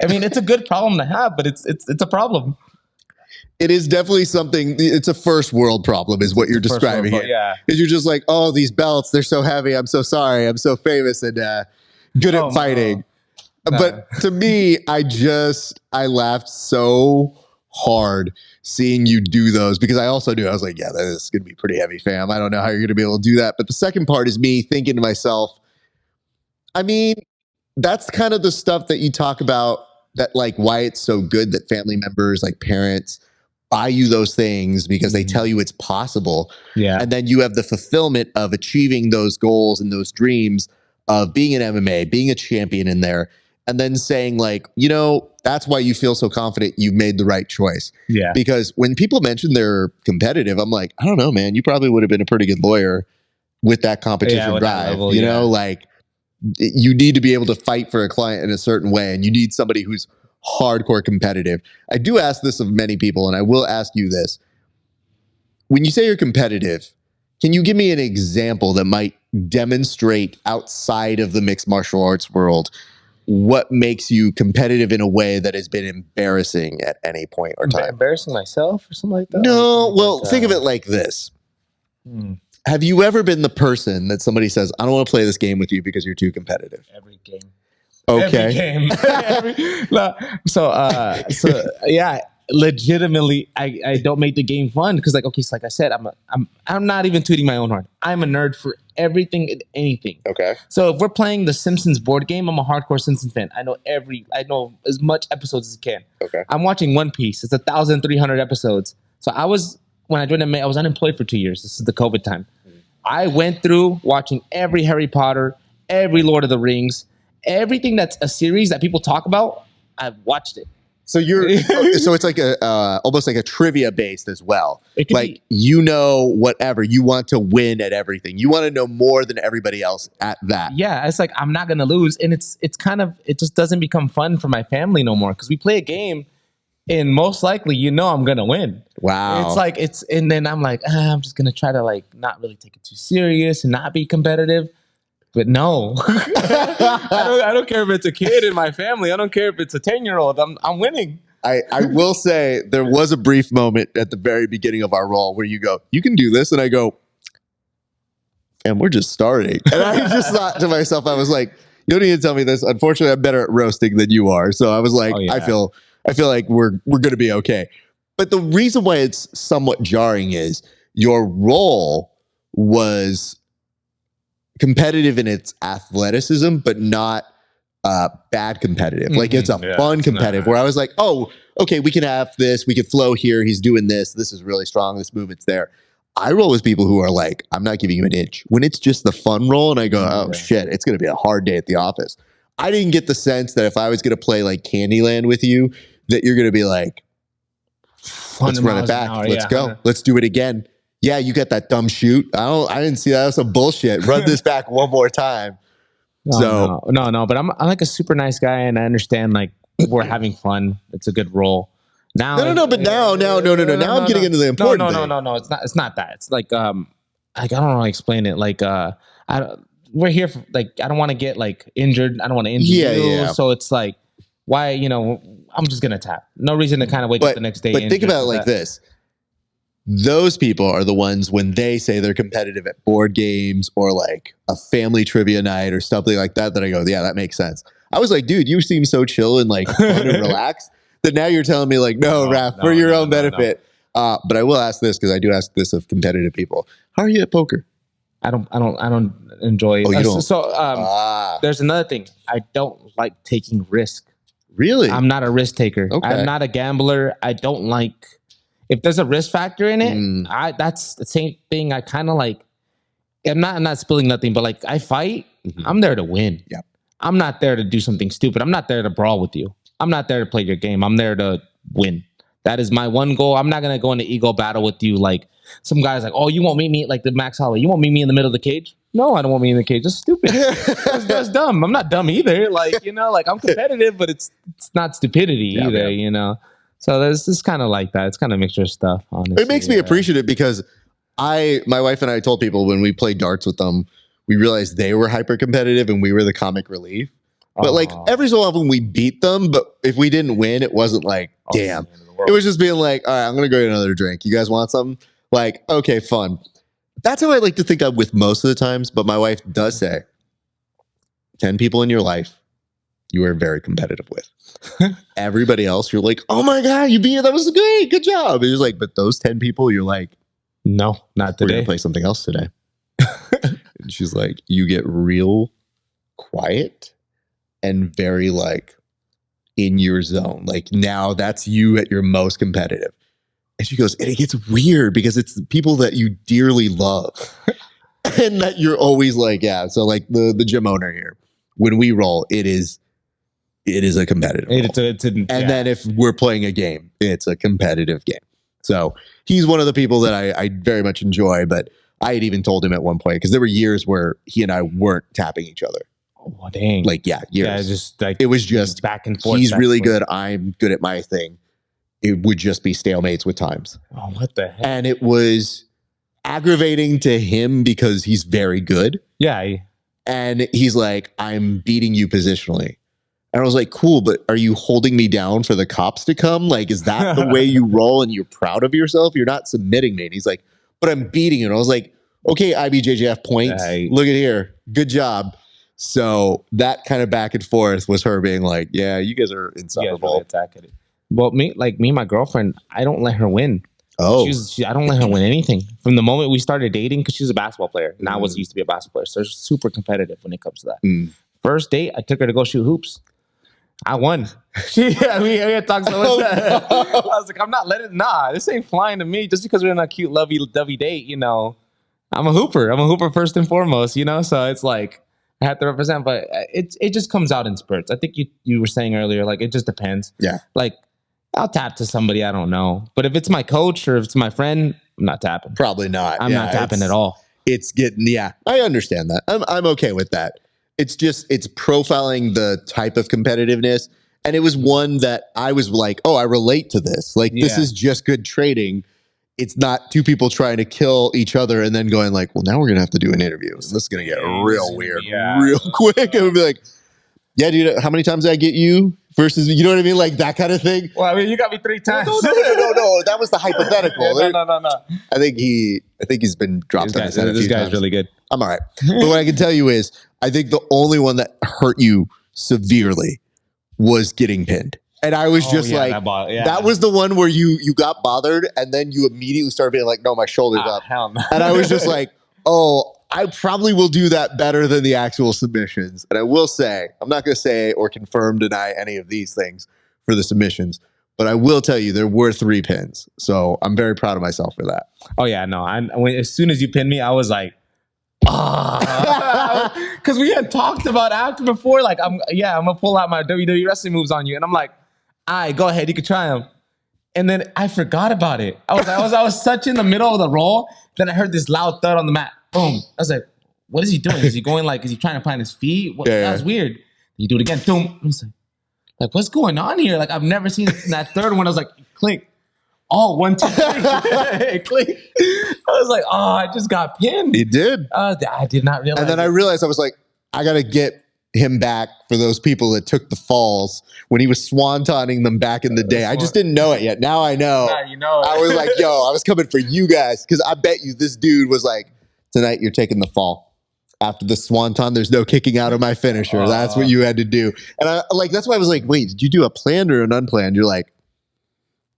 I mean, it's a good problem to have, but it's a problem. It is definitely something. It's a first world problem, is what you're describing here. Yeah. Because you're just like, oh, these belts, they're so heavy. I'm so sorry. I'm so famous and good at fighting. No. But to me, I laughed so hard seeing you do those, because I also knew, I was like, yeah, that is going to be pretty heavy, fam. I don't know how you're going to be able to do that. But the second part is me thinking to myself, I mean, that's kind of the stuff that you talk about, that like why it's so good that family members, like parents, buy you those things because they tell you it's possible. Yeah. And then you have the fulfillment of achieving those goals and those dreams of being an MMA, being a champion in there, and then saying like, that's why you feel so confident you made the right choice. Yeah. Because when people mention they're competitive, I'm like, I don't know, man, you probably would have been a pretty good lawyer with that competition drive. That level, like you need to be able to fight for a client in a certain way, and you need somebody who's hardcore competitive. I do ask this of many people, and I will ask you this. When you say you're competitive, can you give me an example that might demonstrate outside of the mixed martial arts world what makes you competitive in a way that has been embarrassing at any point or time? Embarrassing myself or something like that? No, well, think of it like this. Have you ever been the person that somebody says, I don't want to play this game with you because you're too competitive? Every game. Okay. Every game. So yeah, legitimately, I don't make the game fun because, like, okay, so like I said, I'm not even tooting my own horn. I'm a nerd for everything and anything. Okay. So if we're playing the Simpsons board game, I'm a hardcore Simpsons fan. I know as much episodes as I can. Okay. I'm watching One Piece. It's 1,300 episodes. So when I joined MMA, I was unemployed for 2 years. This is the COVID time. I went through watching every Harry Potter, every Lord of the Rings, everything that's a series that people talk about. I've watched it. So so it's like almost like a trivia based as well. Like whatever you want to win at everything. You want to know more than everybody else at that. Yeah, it's like I'm not gonna lose, and it's kind of, it just doesn't become fun for my family no more because we play a game, and most likely I'm gonna win. Wow. It's like and then I'm like, I'm just gonna try to like not really take it too serious and not be competitive. But no, I don't care if it's a kid in my family. I don't care if it's a 10-year-old. I'm winning. I will say there was a brief moment at the very beginning of our role where you go, you can do this. And I go, and we're just starting. And I just thought to myself, I was like, you don't need to tell me this. Unfortunately, I'm better at roasting than you are. So I was like, oh, yeah. I feel like we're going to be okay. But the reason why it's somewhat jarring is your role was competitive in its athleticism, but not bad competitive. Like it's a fun competitive where I was like, oh, okay, we can have this. We can flow here. He's doing this. This is really strong. This movement's there. I roll with people who are like, I'm not giving you an inch. When it's just the fun roll and I go, oh shit, it's going to be a hard day at the office. I didn't get the sense that if I was going to play like Candyland with you, that you're going to be like, let's run it back. Let's go. Let's do it again. Yeah, you got that dumb shoot. I didn't see that. That's some bullshit. Run this back one more time. No, but I'm like a super nice guy, and I understand like we're having fun. It's a good role. Now, no. Now I'm getting into the important thing. No. It's not that. It's like I don't know how to explain it. Like we're here for, like, I don't want to get like injured. I don't want to injure you. Yeah. So it's like, why, I'm just gonna tap. No reason to kind of wake up the next day. But think about it like this. Those people are the ones when they say they're competitive at board games or like a family trivia night or something like that, that I go, yeah, that makes sense. I was like, dude, you seem so chill and like fun and relaxed that now you're telling me like, no, Raph, for your own benefit. But I will ask this because I do ask this of competitive people. How are you at poker? I don't enjoy it. Oh, you don't? So there's another thing. I don't like taking risk. Really? I'm not a risk taker. Okay. I'm not a gambler. I don't like, if there's a risk factor in it, that's the same thing. I kind of like, I'm not spilling nothing, but like I fight, I'm there to win. Yep. I'm not there to do something stupid. I'm not there to brawl with you. I'm not there to play your game. I'm there to win. That is my one goal. I'm not going to go into ego battle with you. Like some guys like, oh, you won't meet me like the Max Holloway. You won't meet me in the middle of the cage. No, I don't want me in the cage. That's stupid. That's dumb. I'm not dumb either. Like, you know, like I'm competitive, but it's not stupidity either, you know? So there's just kind of like that. It's kind of a mixture of stuff, honestly. It makes me appreciative because my wife and I told people when we played darts with them, we realized they were hyper competitive and we were the comic relief. But like every so often we beat them, but if we didn't win, it wasn't like, damn. It was just being like, all right, I'm going to go get another drink. You guys want something? Like, okay, fun. That's how I like to think of with most of the times. But my wife does say 10 people in your life you are very competitive with. Everybody else, you're like, oh my God, you beat it. That was great. Good job. And it's like, but those 10 people, you're like, no, not today. We're going to play something else today. And she's like, you get real quiet and very like in your zone. Like now that's you at your most competitive. And she goes, and it gets weird because it's the people that you dearly love and that you're always like, yeah. So like the gym owner here, when we roll, it is a competitive roll. Then if we're playing a game, it's a competitive game. So he's one of the people that I very much enjoy, but I had even told him at one point, because there were years where he and I weren't tapping each other. Oh, dang. Like, yeah, years. Yeah, just like it was just back and forth. He's really good. I'm good at my thing. It would just be stalemates with times. Oh, what the heck? And it was aggravating to him because he's very good. Yeah. And he's like, I'm beating you positionally. And I was like, cool, but are you holding me down for the cops to come? Like, is that the way you roll and you're proud of yourself? You're not submitting me. And he's like, but I'm beating you. And I was like, okay, IBJJF points. Look at here. Good job. So that kind of back and forth was her being like, yeah, you guys are insufferable. Really attacking it. Well, me and my girlfriend, I don't let her win. Oh. I don't let her win anything. From the moment we started dating, because she's a basketball player. And I used to be a basketball player. So she's super competitive when it comes to that. First date, I took her to go shoot hoops. I won. We had talked so much. I was like, I'm not letting, this ain't flying to me. Just because we're in a cute, lovey-dovey date, you know, I'm a hooper. I'm a hooper first and foremost, you know? So it's like, I have to represent, but it just comes out in spurts. I think you were saying earlier, like, it just depends. Yeah. Like, I'll tap to somebody I don't know. But if it's my coach or if it's my friend, I'm not tapping. Probably not. I'm not tapping at all. It's getting, I understand that. I'm okay with that. It's profiling the type of competitiveness. And it was one that I was like, oh, I relate to this. Like, this is just good trading. It's not two people trying to kill each other and then going like, well, now we're going to have to do an interview. So this is going to get real weird real quick. It would be like, yeah, dude, how many times did I get you versus, you know what I mean? Like that kind of thing. Well, I mean, you got me 3 times. No. That was the hypothetical. No. I think he's been dropped on his head a few times. This guy's really good. I'm all right. But what I can tell you is, I think the only one that hurt you severely was getting pinned. And I was that was the one where you got bothered and then you immediately started being like, no, my shoulder's up. Hell no. And I was just like, oh, I probably will do that better than the actual submissions. And I will say, I'm not going to say or confirm, deny any of these things for the submissions, but I will tell you there were 3 pins. So I'm very proud of myself for that. Oh yeah, no. As soon as you pinned me, I was like, because we had talked about after before, like I'm gonna pull out my WWE wrestling moves on you, and I'm like, all right, go ahead, you can try them. And then I forgot about it. I was such in the middle of the roll, then I heard this loud thud on the mat. Boom! I was like, what is he doing? Is he going like? Is he trying to plant his feet? That was weird. You do it again. Boom! I was like, what's going on here? Like I've never seen that third one. I was like, clink. Oh, 1, 2, 3. Click. I was like, oh, I just got pinned. He did. I did not realize. And then I realized, I was like, I got to get him back for those people that took the falls when he was swantoning them back in the day. I just didn't know it yet. Now I know. Now you know it. I was like, yo, I was coming for you guys because I bet you this dude was like, tonight you're taking the fall. after the swanton, there's no kicking out of my finisher. That's what you had to do. And I like, that's why I was like, wait, did you do a planned or an unplanned? You're like,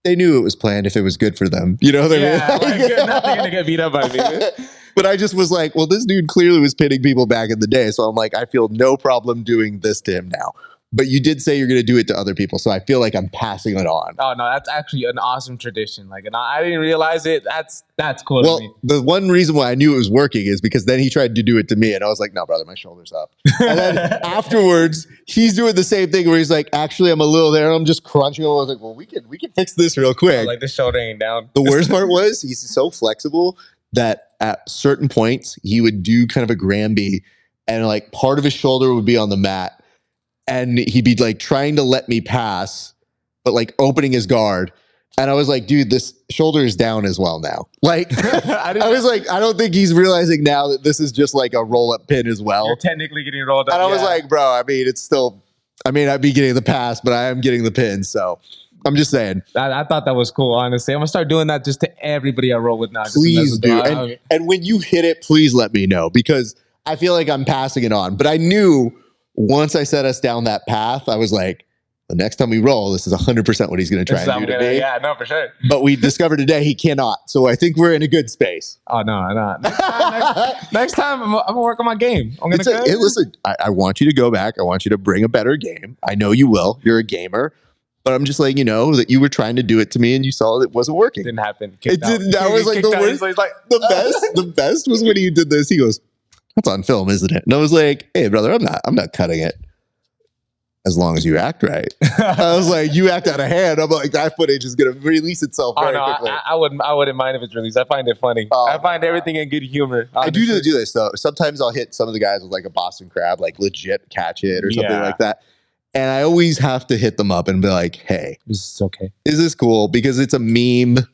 they knew it was planned if it was good for them. You know what I mean? Like, nothing gonna get beat up by me. But I just was like, well, this dude clearly was pitting people back in the day. So I'm like, I feel no problem doing this to him now. But you did say you're going to do it to other people. So I feel like I'm passing it on. Oh, no, that's actually an awesome tradition. Like, and I didn't realize it. That's cool to me. The one reason why I knew it was working is because then he tried to do it to me. And I was like, no, brother, my shoulder's up. And then afterwards, he's doing the same thing where he's like, actually, I'm a little there. And I'm just crunching him. I was like, well, we can fix this real quick. Like, the shoulder ain't down. The worst part was he's so flexible that at certain points, he would do kind of a Granby and like part of his shoulder would be on the mat. And he'd be like trying to let me pass, but like opening his guard. And I was like, dude, this shoulder is down as well now. Like, I was like, I don't think he's realizing now that this is just like a roll up pin as well. You're technically getting rolled up. And I was like, bro, I mean, it's still, I mean, I'd be getting the pass, but I am getting the pin. So I'm just saying. I thought that was cool, honestly. I'm going to start doing that just to everybody I roll with now. Please do. And when you hit it, please let me know because I feel like I'm passing it on. But I knew once I set us down that path, I was like, the next time we roll, this is 100% what he's going to try and do to me. Yeah, no, for sure. But we discovered today he cannot. So I think we're in a good space. Oh, no. Next time, I'm going to work on my game. I'm going to listen, I want you to go back. I want you to bring a better game. I know you will. You're a gamer. But I'm just letting you know that you were trying to do it to me and you saw it wasn't working. It didn't happen. It didn't. That was like the worst. So like, the best was when he did this. He goes, that's on film, isn't it? And I was like, hey, brother, I'm not cutting it. As long as you act right. I was like, you act out of hand. I'm like, that footage is going to release itself very quickly. I wouldn't mind if it's released. I find it funny. I find everything in good humor. Honestly. I do this, though. Sometimes I'll hit some of the guys with like a Boston Crab, like legit catch it or something like that. And I always have to hit them up and be like, hey, this is okay. Is this cool? Because it's a meme.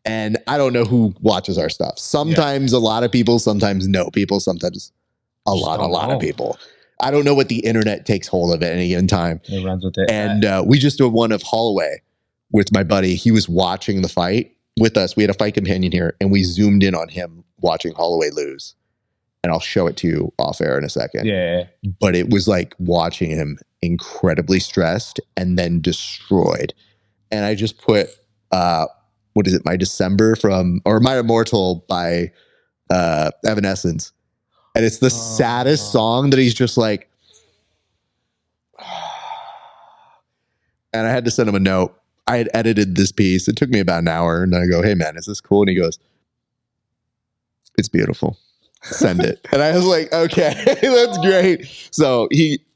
And I don't know who watches our stuff. Sometimes a lot of people, sometimes no people, sometimes a lot of people. I don't know what the internet takes hold of at any given time. It runs with it. And we just did one of Holloway with my buddy. He was watching the fight with us. We had a fight companion here and we zoomed in on him watching Holloway lose. And I'll show it to you off air in a second. Yeah. But it was like watching him incredibly stressed and then destroyed. And I just put, what is it? My December or My Immortal by Evanescence. And it's the saddest song that he's just like, and I had to send him a note. I had edited this piece. It took me about an hour. And I go, hey man, is this cool? And he goes, it's beautiful. Send it. And I was like, okay, that's great. So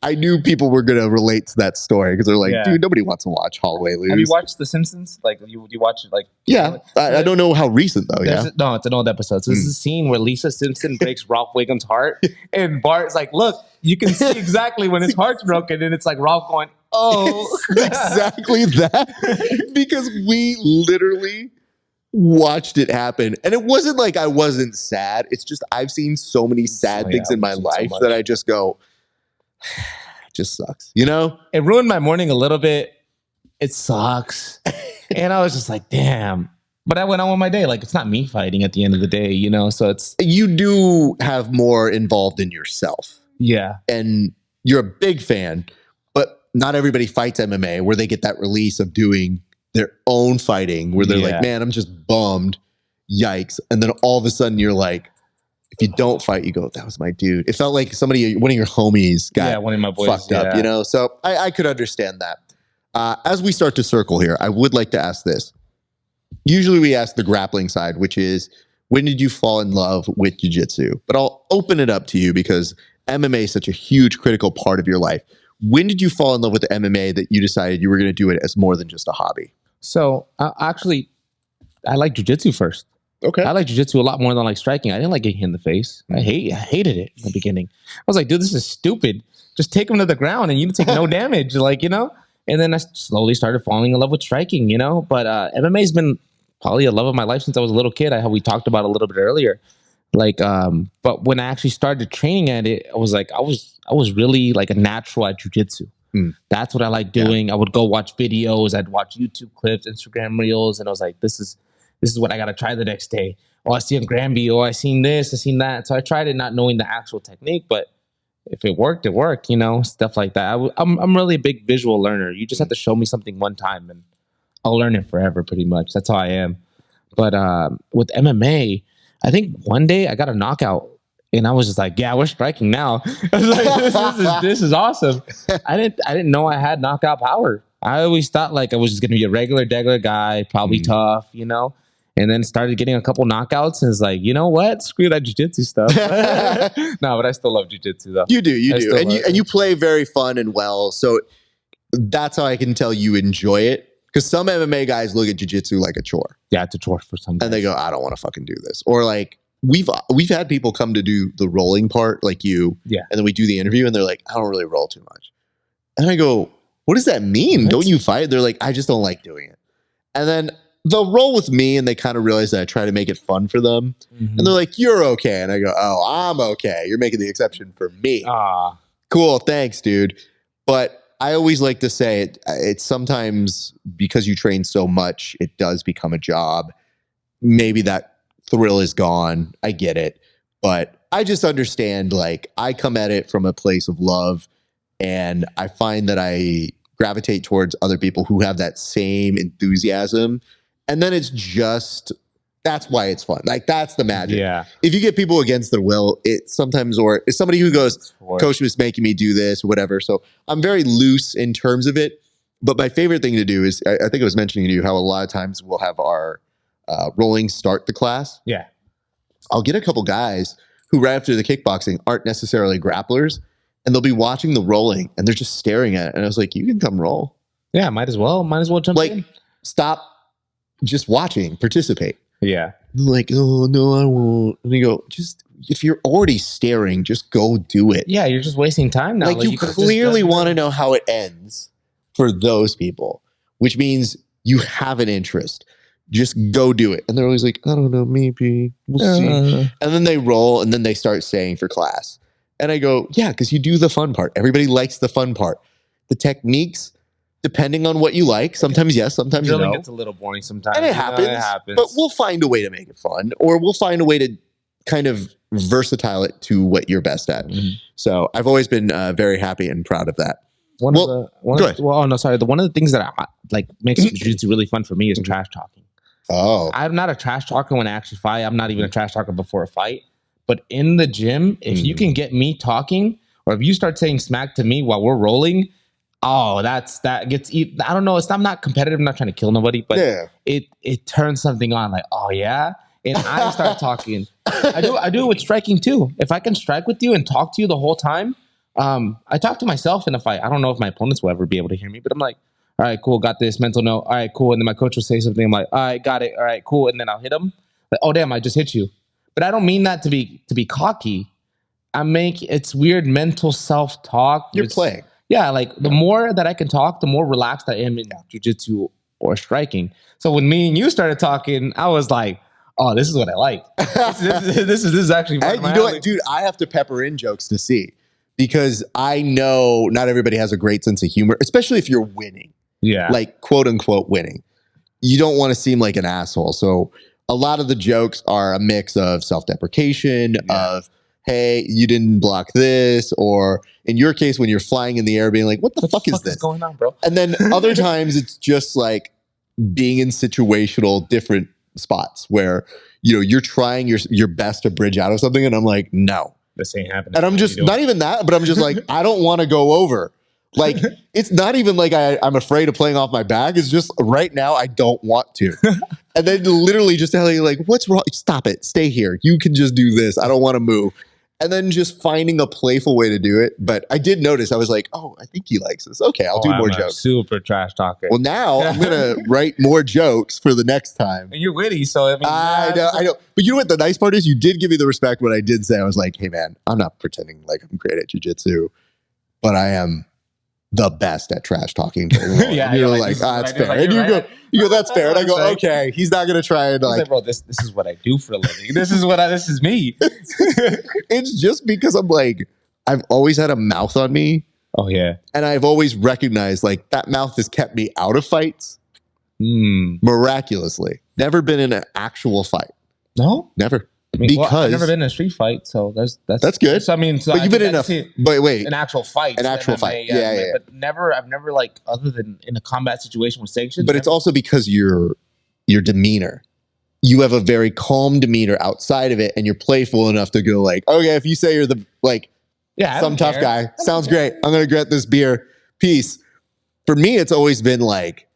I knew people were going to relate to that story because they're like, dude, nobody wants to watch Holloway lose. Have you watched The Simpsons? Like, you watch it? Like, yeah, I don't know how recent though. Yeah, no, it's an old episode. So this is a scene where Lisa Simpson breaks Ralph Wiggum's heart, and Bart's like, look, you can see exactly when his heart's broken, and it's like Ralph going, oh, exactly that, because we literally watched it happen. And it wasn't like I wasn't sad. It's just I've seen so many sad things in my life that I just go, it just sucks. You know? It ruined my morning a little bit. It sucks. And I was just like, damn. But I went on with my day. Like, it's not me fighting at the end of the day, you know? So it's... You do have more involved in yourself. Yeah. And you're a big fan, but not everybody fights MMA where they get that release of doing their own fighting where they're like, man, I'm just bummed. Yikes. And then all of a sudden you're like, if you don't fight, you go, that was my dude. It felt like one of your homies got one of my boys, fucked up, you know? So I could understand that. As we start to circle here, I would like to ask this. Usually we ask the grappling side, which is, when did you fall in love with jiu-jitsu? But I'll open it up to you because MMA is such a huge, critical part of your life. When did you fall in love with the MMA that you decided you were going to do it as more than just a hobby? So actually, I like jiu-jitsu first. Okay. I like jiu-jitsu a lot more than I like striking. I didn't like getting hit in the face. I hated it in the beginning. I was like, dude, this is stupid. Just take him to the ground and you take no damage, like, you know? And then I slowly started falling in love with striking, you know? But MMA has been probably a love of my life since I was a little kid. We talked about it a little bit earlier. Like, but when I actually started training at it, I was like, I was really like a natural at jiu-jitsu. That's what I like doing. I would go watch videos. I'd watch YouTube clips, Instagram reels. And I was like, this is this is what I got to try the next day. Oh, I see on Granby. Oh, I seen this, I seen that. So I tried it not knowing the actual technique, but if it worked, it worked, stuff like that. I'm really a big visual learner. You just have to show me something one time and I'll learn it forever pretty much. That's how I am. But with MMA, I think one day I got a knockout and I was just like, yeah, we're striking now. I was like, this is awesome. I didn't know I had knockout power. I always thought like I was just going to be a regular guy, probably tough, and then started getting a couple knockouts and it's like, you know what? Screw that jiu-jitsu stuff. No, but I still love jiu-jitsu though. You do. And you play very fun and well. So that's how I can tell you enjoy it. Because some MMA guys look at jiu-jitsu like a chore. Yeah, it's a chore for some guys. And they go, I don't want to fucking do this. Or like we've had people come to do the rolling part like you. Yeah. And then we do the interview and they're like, I don't really roll too much. And I go, what does that mean? What? Don't you fight? They're like, I just don't like doing it. And then they'll roll with me and they kind of realize that I try to make it fun for them. Mm-hmm. And they're like, you're okay. And I go, oh, I'm okay. You're making the exception for me. Cool. Thanks, dude. But I always like to say it's sometimes because you train so much, it does become a job. Maybe that thrill is gone. I get it. But I just understand, like, I come at it from a place of love and I find that I gravitate towards other people who have that same enthusiasm. And then it's just, that's why it's fun. Like, that's the magic. Yeah. If you get people against their will, it sometimes, or it's somebody who goes, coach was making me do this or whatever. So I'm very loose in terms of it. But my favorite thing to do is, I think I was mentioning to you how a lot of times we'll have our rolling start the class. Yeah. I'll get a couple guys who right after the kickboxing aren't necessarily grapplers. And they'll be watching the rolling and they're just staring at it. And I was like, you can come roll. Yeah, might as well jump in. Stop just watching, participate. Yeah. I'm like, oh, no, I won't. And you go, just, if you're already staring, just go do it. Yeah, you're just wasting time now. Like you clearly want to know how it ends for those people, which means you have an interest. Just go do it. And they're always like, I don't know, maybe. We'll see. And then they roll and then they start saying for class. And I go, yeah, because you do the fun part. Everybody likes the fun part. The techniques, depending on what you like, sometimes yes, sometimes no. Drilling gets a little boring sometimes. And it happens. But we'll find a way to make it fun. Or we'll find a way to kind of versatile it to what you're best at. Mm-hmm. So I've always been very happy and proud of that. One of the things that makes jiu-jitsu really fun for me is trash talking. Oh. I'm not a trash talker when I actually fight. I'm not even a trash talker before a fight. But in the gym, if you can get me talking, or if you start saying smack to me while we're rolling, that gets. I don't know. I'm not competitive. I'm not trying to kill nobody, but it turns something on. Like, oh yeah, and I start talking. I do it with striking too. If I can strike with you and talk to you the whole time, I talk to myself in a fight. I don't know if my opponents will ever be able to hear me, but I'm like, all right, cool, got this mental note. All right, cool, and then my coach will say something. I'm like, all right, got it. All right, cool, and then I'll hit him. Like, oh damn, I just hit you. But I don't mean that to be cocky. It's weird mental self-talk. You're playing. Yeah, like the more that I can talk, the more relaxed I am in jiu-jitsu or striking. So when me and you started talking, I was like, oh, this is what I like. This is actually you know what, dude, I have to pepper in jokes to see. Because I know not everybody has a great sense of humor, especially if you're winning. Yeah. Like, quote unquote, winning. You don't want to seem like an asshole. So a lot of the jokes are a mix of self-deprecation, of, hey, you didn't block this, or in your case, when you're flying in the air, being like, what the fuck is this? What's going on, bro? And then other times it's just like being in situational different spots where, you're trying your best to bridge out of something. And I'm like, no. This ain't happening. And I'm just, not even that, but I'm just like, I don't want to go over. Like, it's not even like I'm afraid of playing off my back. It's just right now, I don't want to. And then literally just telling you like, what's wrong? Stop it. Stay here. You can just do this. I don't want to move. And then just finding a playful way to do it. But I did notice, I was like, oh, I think he likes this. Okay, I'll do more jokes. Super trash talker. Well, now I'm going to write more jokes for the next time. And you're witty, so I mean. I know. But you know what the nice part is? You did give me the respect when I did say, I was like, hey man, I'm not pretending like I'm great at jiu-jitsu, but I am the best at trash talking. Yeah, you're like, that's fair. And you go, that's fair. And I go, okay, he's not going to try and like, bro, this is what I do for a living. This is me. It's just because I'm like, I've always had a mouth on me. Oh yeah. And I've always recognized like that mouth has kept me out of fights miraculously. Never been in an actual fight. No, Never. I mean, Because I've never been in a street fight, so that's good. So I mean, so but I you've been think in an actual fight. But never. I've never like other than in a combat situation with sanctions. But it's also because your demeanor. You have a very calm demeanor outside of it, and you're playful enough to go like, okay, if you say you're the some tough guy, sounds great. I'm gonna get this beer. Peace. For me, it's always been like,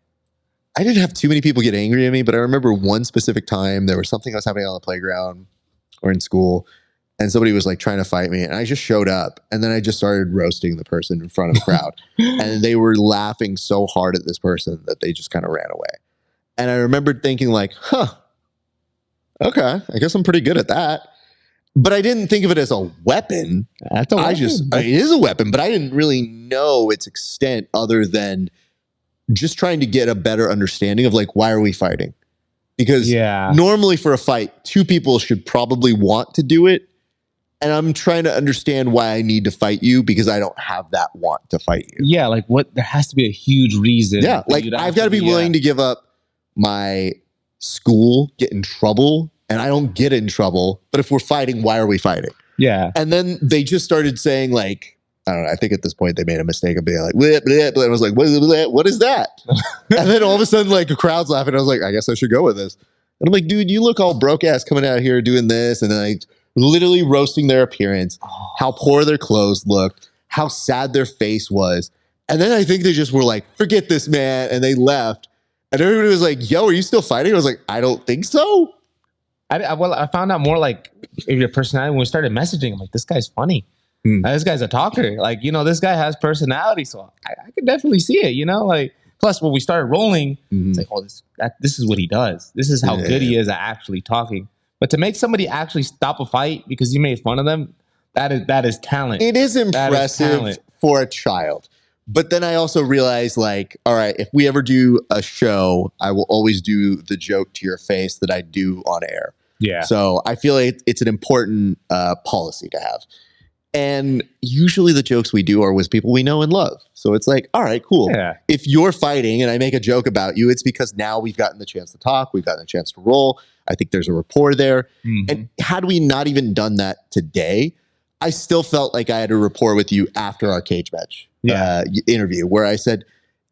I didn't have too many people get angry at me, but I remember one specific time there was something that was happening on the playground or in school, and somebody was like trying to fight me, and I just showed up, and then I just started roasting the person in front of the crowd, and they were laughing so hard at this person that they just kind of ran away. And I remembered thinking like, okay, I guess I'm pretty good at that. But I didn't think of it as a weapon. That's a weapon. It is a weapon, but I didn't really know its extent other than just trying to get a better understanding of like, why are we fighting? Because normally for a fight, two people should probably want to do it. And I'm trying to understand why I need to fight you because I don't have that want to fight you. Yeah, like what? There has to be a huge reason. Yeah, like I've got to be willing to give up my school, get in trouble, and I don't get in trouble. But if we're fighting, why are we fighting? Yeah. And then they just started saying like, I don't know, I think at this point they made a mistake of being like, bleh, bleh, bleh. I was like, what is that? And then all of a sudden like a crowd's laughing. I was like, I guess I should go with this. And I'm like, dude, you look all broke ass coming out here doing this. And then like literally roasting their appearance, how poor their clothes looked, how sad their face was. And then I think they just were like, forget this, man. And they left. And everybody was like, yo, are you still fighting? I was like, I don't think so. I found out more like your personality when we started messaging. I'm like, this guy's funny. This guy's a talker. Like, this guy has personality. So I could definitely see it, like, plus when we started rolling, it's like, oh, this is what he does. This is how good he is at actually talking. But to make somebody actually stop a fight because you made fun of them, that is talent. It is impressive for a child. But then I also realized, like, all right, if we ever do a show, I will always do the joke to your face that I do on air. Yeah. So I feel like it's an important policy to have. And usually the jokes we do are with people we know and love. So it's like, all right, cool. Yeah. If you're fighting and I make a joke about you, it's because now we've gotten the chance to talk. We've gotten a chance to roll. I think there's a rapport there. And had we not even done that today, I still felt like I had a rapport with you after our cage match interview where I said,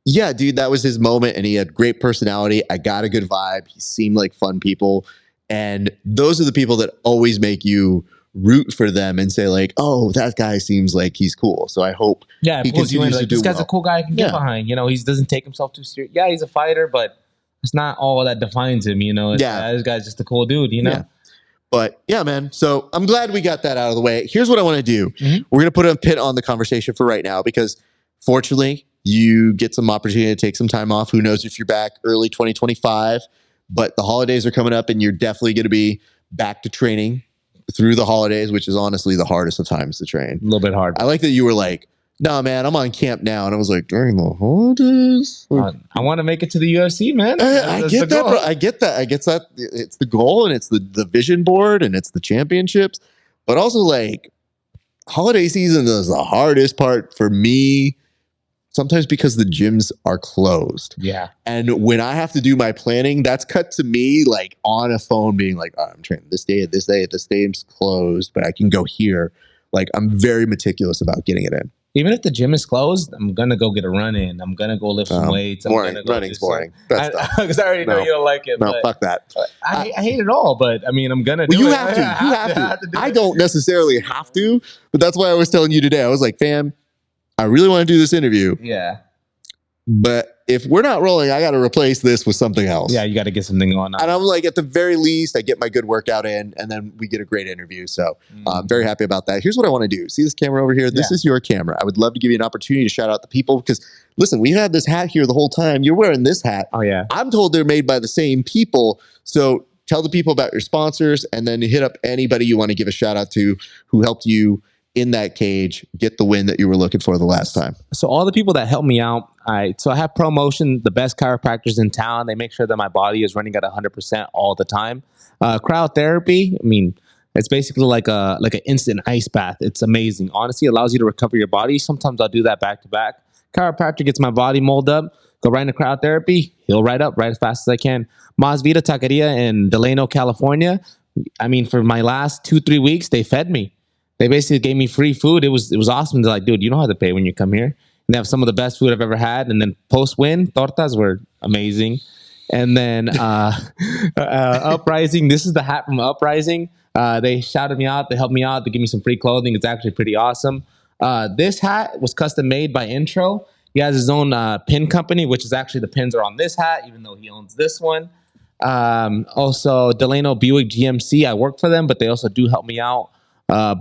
yeah, dude, that was his moment. And he had great personality. I got a good vibe. He seemed like fun people. And those are the people that always make you root for them and say like, oh, that guy seems like he's cool. So I hope he continues to do this guy's a cool guy I can get behind. He doesn't take himself too serious. Yeah, he's a fighter, but it's not all that defines him. This guy's just a cool dude. Yeah. But yeah, man. So I'm glad we got that out of the way. Here's what I want to do. We're going to put a pin on the conversation for right now because fortunately you get some opportunity to take some time off. Who knows if you're back early 2025, but the holidays are coming up and you're definitely going to be back to training through the holidays, which is honestly the hardest of times to train. A little bit hard. I like that you were like, nah, man, I'm on camp now. And I was like, during the holidays? I want to make it to the UFC, man. I get that, bro. I get that. It's the goal and it's the vision board and it's the championships. But also like holiday season is the hardest part for me. Sometimes because the gyms are closed. Yeah. And when I have to do my planning, that's cut to me like on a phone being like, oh, I'm training this day, this dame's closed, but I can go here. Like I'm very meticulous about getting it in. Even if the gym is closed, I'm going to go get a run in. I'm going to go lift some weights. Running's boring. Because I already know you don't like it. No, fuck that. I hate it all, but I mean, I'm going to do it. You have to. I don't necessarily have to, but that's why I was telling you today. I was like, fam, I really want to do this interview. Yeah. But if we're not rolling, I got to replace this with something else. Yeah, you got to get something going on. And I'm like, at the very least, I get my good workout in, and then we get a great interview. So I'm very happy about that. Here's what I want to do. See this camera over here? This is your camera. I would love to give you an opportunity to shout out the people because, listen, we've had this hat here the whole time. You're wearing this hat. Oh, yeah. I'm told they're made by the same people. So tell the people about your sponsors, and then hit up anybody you want to give a shout out to who helped you in that cage get the win that you were looking for the last time. So all the people that help me out, I have ProMotion, the best chiropractors in town. They make sure that my body is running at 100% all the time. Crowd therapy, I mean, it's basically like an instant ice bath. It's amazing. Honestly, it allows you to recover your body. Sometimes I'll do that back to back. Chiropractor gets my body molded up. go right into cryotherapy, heal right up right as fast as I can. Mas Vida Taqueria in Delano, California. I mean, for my last 2-3 weeks, they fed me. They basically gave me free food. It was awesome. They're like, dude, you don't have to pay when you come here. And they have some of the best food I've ever had. And then post-win, tortas were amazing. And then Uprising, this is the hat from Uprising. They shouted me out. They helped me out. They gave me some free clothing. It's actually pretty awesome. This hat was custom made by Intro. He has his own pin company, which is actually the pins are on this hat, even though he owns this one. Also, Delano Buick GMC. I work for them, but they also do help me out.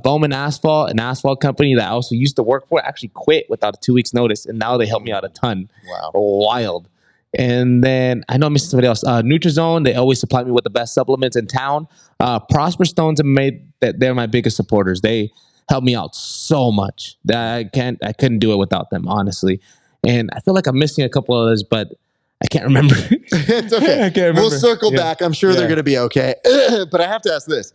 Bowman Asphalt, an asphalt company that I also used to work for, actually quit without a 2 weeks notice, and now they help me out a ton. Wow. Wild. And then I know I'm missing somebody else. Nutrizone, they always supply me with the best supplements in town. Prosper Stones have made that they're my biggest supporters. They help me out so much that I couldn't do it without them, honestly. And I feel like I'm missing a couple others, but I can't remember. It's okay. I can't remember. We'll circle back. I'm sure they're going to be okay. But I have to ask this.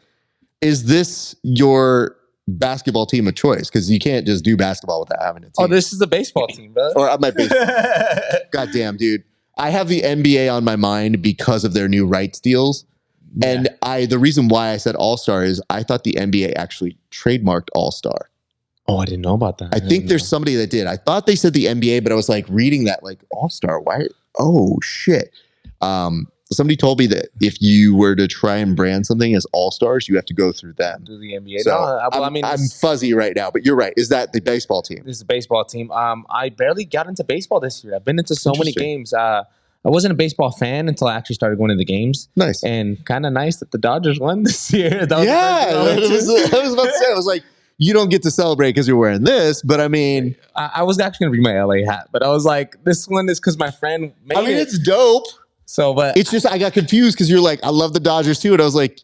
Is this your basketball team of choice? Because you can't just do basketball without having a team. Oh, this is the baseball team, bro. Or I might be. Goddamn, dude. I have the NBA on my mind because of their new rights deals. Yeah. And the reason why I said All-Star is I thought the NBA actually trademarked All-Star. Oh, I didn't know about that. I think there's somebody that did. I thought they said the NBA, but I was like reading that like All-Star. Why? Oh, shit. Somebody told me that if you were to try and brand something as All-Stars, you have to go through them. Do the NBA. So no, I'm fuzzy right now, but you're right. Is that the baseball team? This is a baseball team. I barely got into baseball this year. I've been into so many games. I wasn't a baseball fan until I actually started going to the games. Nice. And kind of nice that the Dodgers won this year. I was about to say, I was like, you don't get to celebrate because you're wearing this, but I mean... I was actually going to bring my LA hat, but I was like, this one is because my friend made it. It's dope. So, but it's just I got confused because you're like, I love the Dodgers too, and I was like,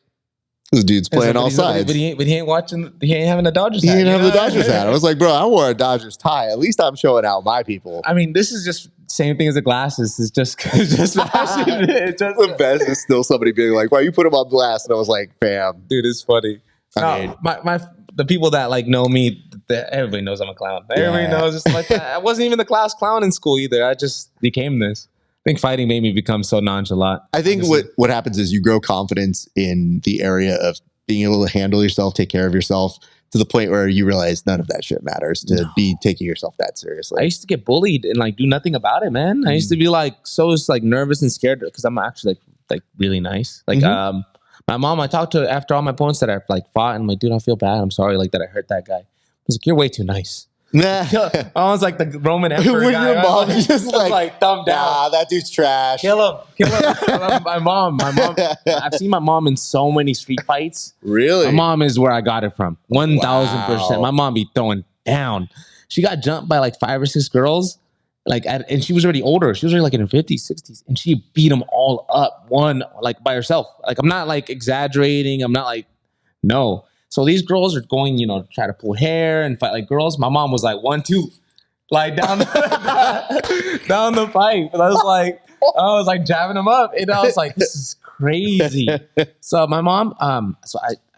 this dude's playing all sides. But he ain't watching. He ain't having a Dodgers hat. He didn't have the Dodgers hat. I was like, bro, I wore a Dodgers tie. At least I'm showing out my people. I mean, this is just same thing as the glasses. It's just fashion. It's just the best is still somebody being like, "Why you put them on blast?" And I was like, "Fam, dude, it's funny." I mean, the people that like know me, everybody knows I'm a clown. Everybody knows it's like that. I wasn't even the class clown in school either. I just became this. I think fighting made me become so nonchalant. I think what happens is you grow confidence in the area of being able to handle yourself, take care of yourself, to the point where you realize none of that shit matters to be taking yourself that seriously. I used to get bullied and like do nothing about it, man. I used to be like so like nervous and scared because I'm actually like really nice. Like my mom, I talked to after all my opponents that I like fought, and I'm like, dude, I feel bad. I'm sorry, like that I hurt that guy. I was like, you're way too nice. I was like the Roman emperor when guy. your mom just like thumb down. Nah, that dude's trash. Kill him. My mom. I've seen my mom in so many street fights. Really? My mom is where I got it from. 1,000%. My mom be throwing down. She got jumped by like 5 or 6 girls. And she was already older. She was already like in her 50s, 60s. And she beat them all up like by herself. Like, I'm not like exaggerating. I'm not like, no. So these girls are going, try to pull hair and fight like girls. My mom was like 1, 2, like down the pipe. And I was like jabbing them up. And I was like, this is crazy. So my mom, I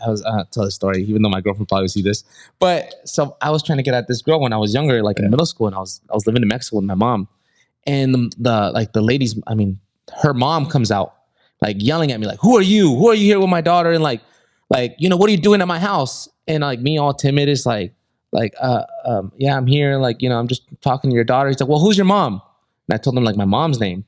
was tell the story, even though my girlfriend probably would see this. But so I was trying to get at this girl when I was younger, like in middle school, and I was living in Mexico with my mom. And the ladies, I mean, her mom comes out like yelling at me, like, who are you? Who are you here with my daughter? And like, what are you doing at my house? And like me all timid is yeah, I'm here. Like, I'm just talking to your daughter. He's like, well, who's your mom? And I told him like my mom's name.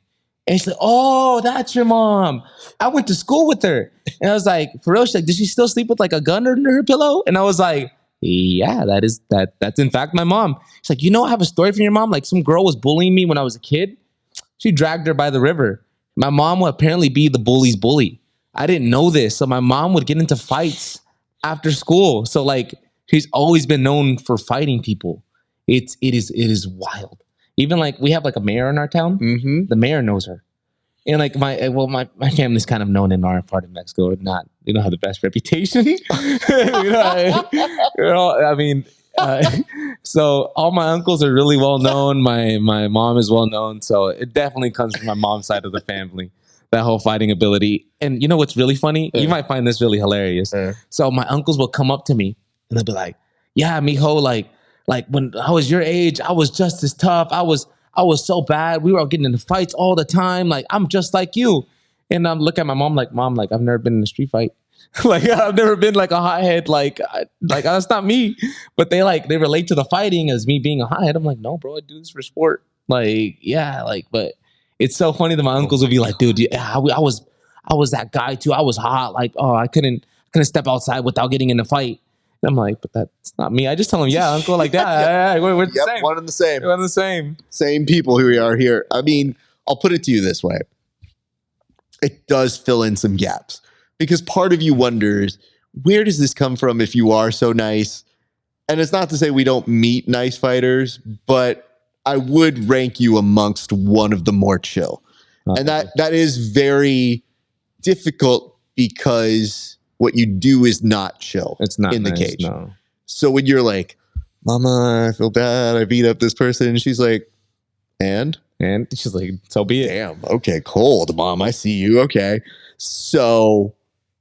And he's like, oh, that's your mom. I went to school with her. And I was like, for real? She's like, did she still sleep with like a gun under her pillow? And I was like, yeah, that's in fact my mom. She's like, I have a story from your mom. Like some girl was bullying me when I was a kid. She dragged her by the river. My mom would apparently be the bully's bully. I didn't know this. So my mom would get into fights after school. So like she's always been known for fighting people. It is wild. Even like we have like a mayor in our town. Mm-hmm. The mayor knows her. And like my family's kind of known in our part of Mexico. We don't have the best reputation. So all my uncles are really well known. My mom is well known. So it definitely comes from my mom's side of the family. That whole fighting ability. And you know what's really funny? You might find this really hilarious. So my uncles will come up to me and they'll be like, yeah, mijo, like when I was your age, I was just as tough. I was I was so bad. We were all getting into fights all the time. Like, I'm just like you. And I'm looking at my mom, like, I've never been in a street fight. Like, I've never been like a hothead. Like that's not me. But they relate to the fighting as me being a hothead. I'm like, no, bro, I do this for sport. Like, yeah, like, but it's so funny that my uncles would be like, dude, yeah, I was that guy too. I was hot. Like, oh, I couldn't step outside without getting in a fight. And I'm like, but that's not me. I just tell him, yeah, uncle, like that. We're the same. One and the same. We're the same. Same people who we are here. I mean, I'll put it to you this way. It does fill in some gaps because part of you wonders, where does this come from if you are so nice? And it's not to say we don't meet nice fighters, but I would rank you amongst one of the more chill. Okay. And that is very difficult because what you do is not chill. It's not in the nice, cage. No. So when you're like, Mama, I feel bad. I beat up this person. And she's like, and she's like, so be it. Damn. Okay, cold, Mom. I see you. Okay. So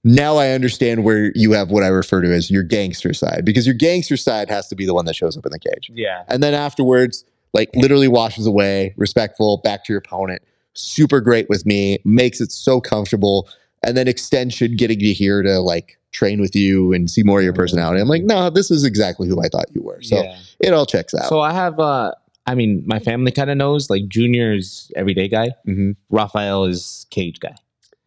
now I understand where you have what I refer to as your gangster side, because your gangster side has to be the one that shows up in the cage. Yeah. And then afterwards, like literally washes away, respectful, back to your opponent, super great with me, makes it so comfortable. And then extension getting you here to like train with you and see more of your personality. I'm like, no, this is exactly who I thought you were. So it all checks out. So I have, I mean, my family kind of knows, like Junior's everyday guy. Mm-hmm. Rafael is cage guy.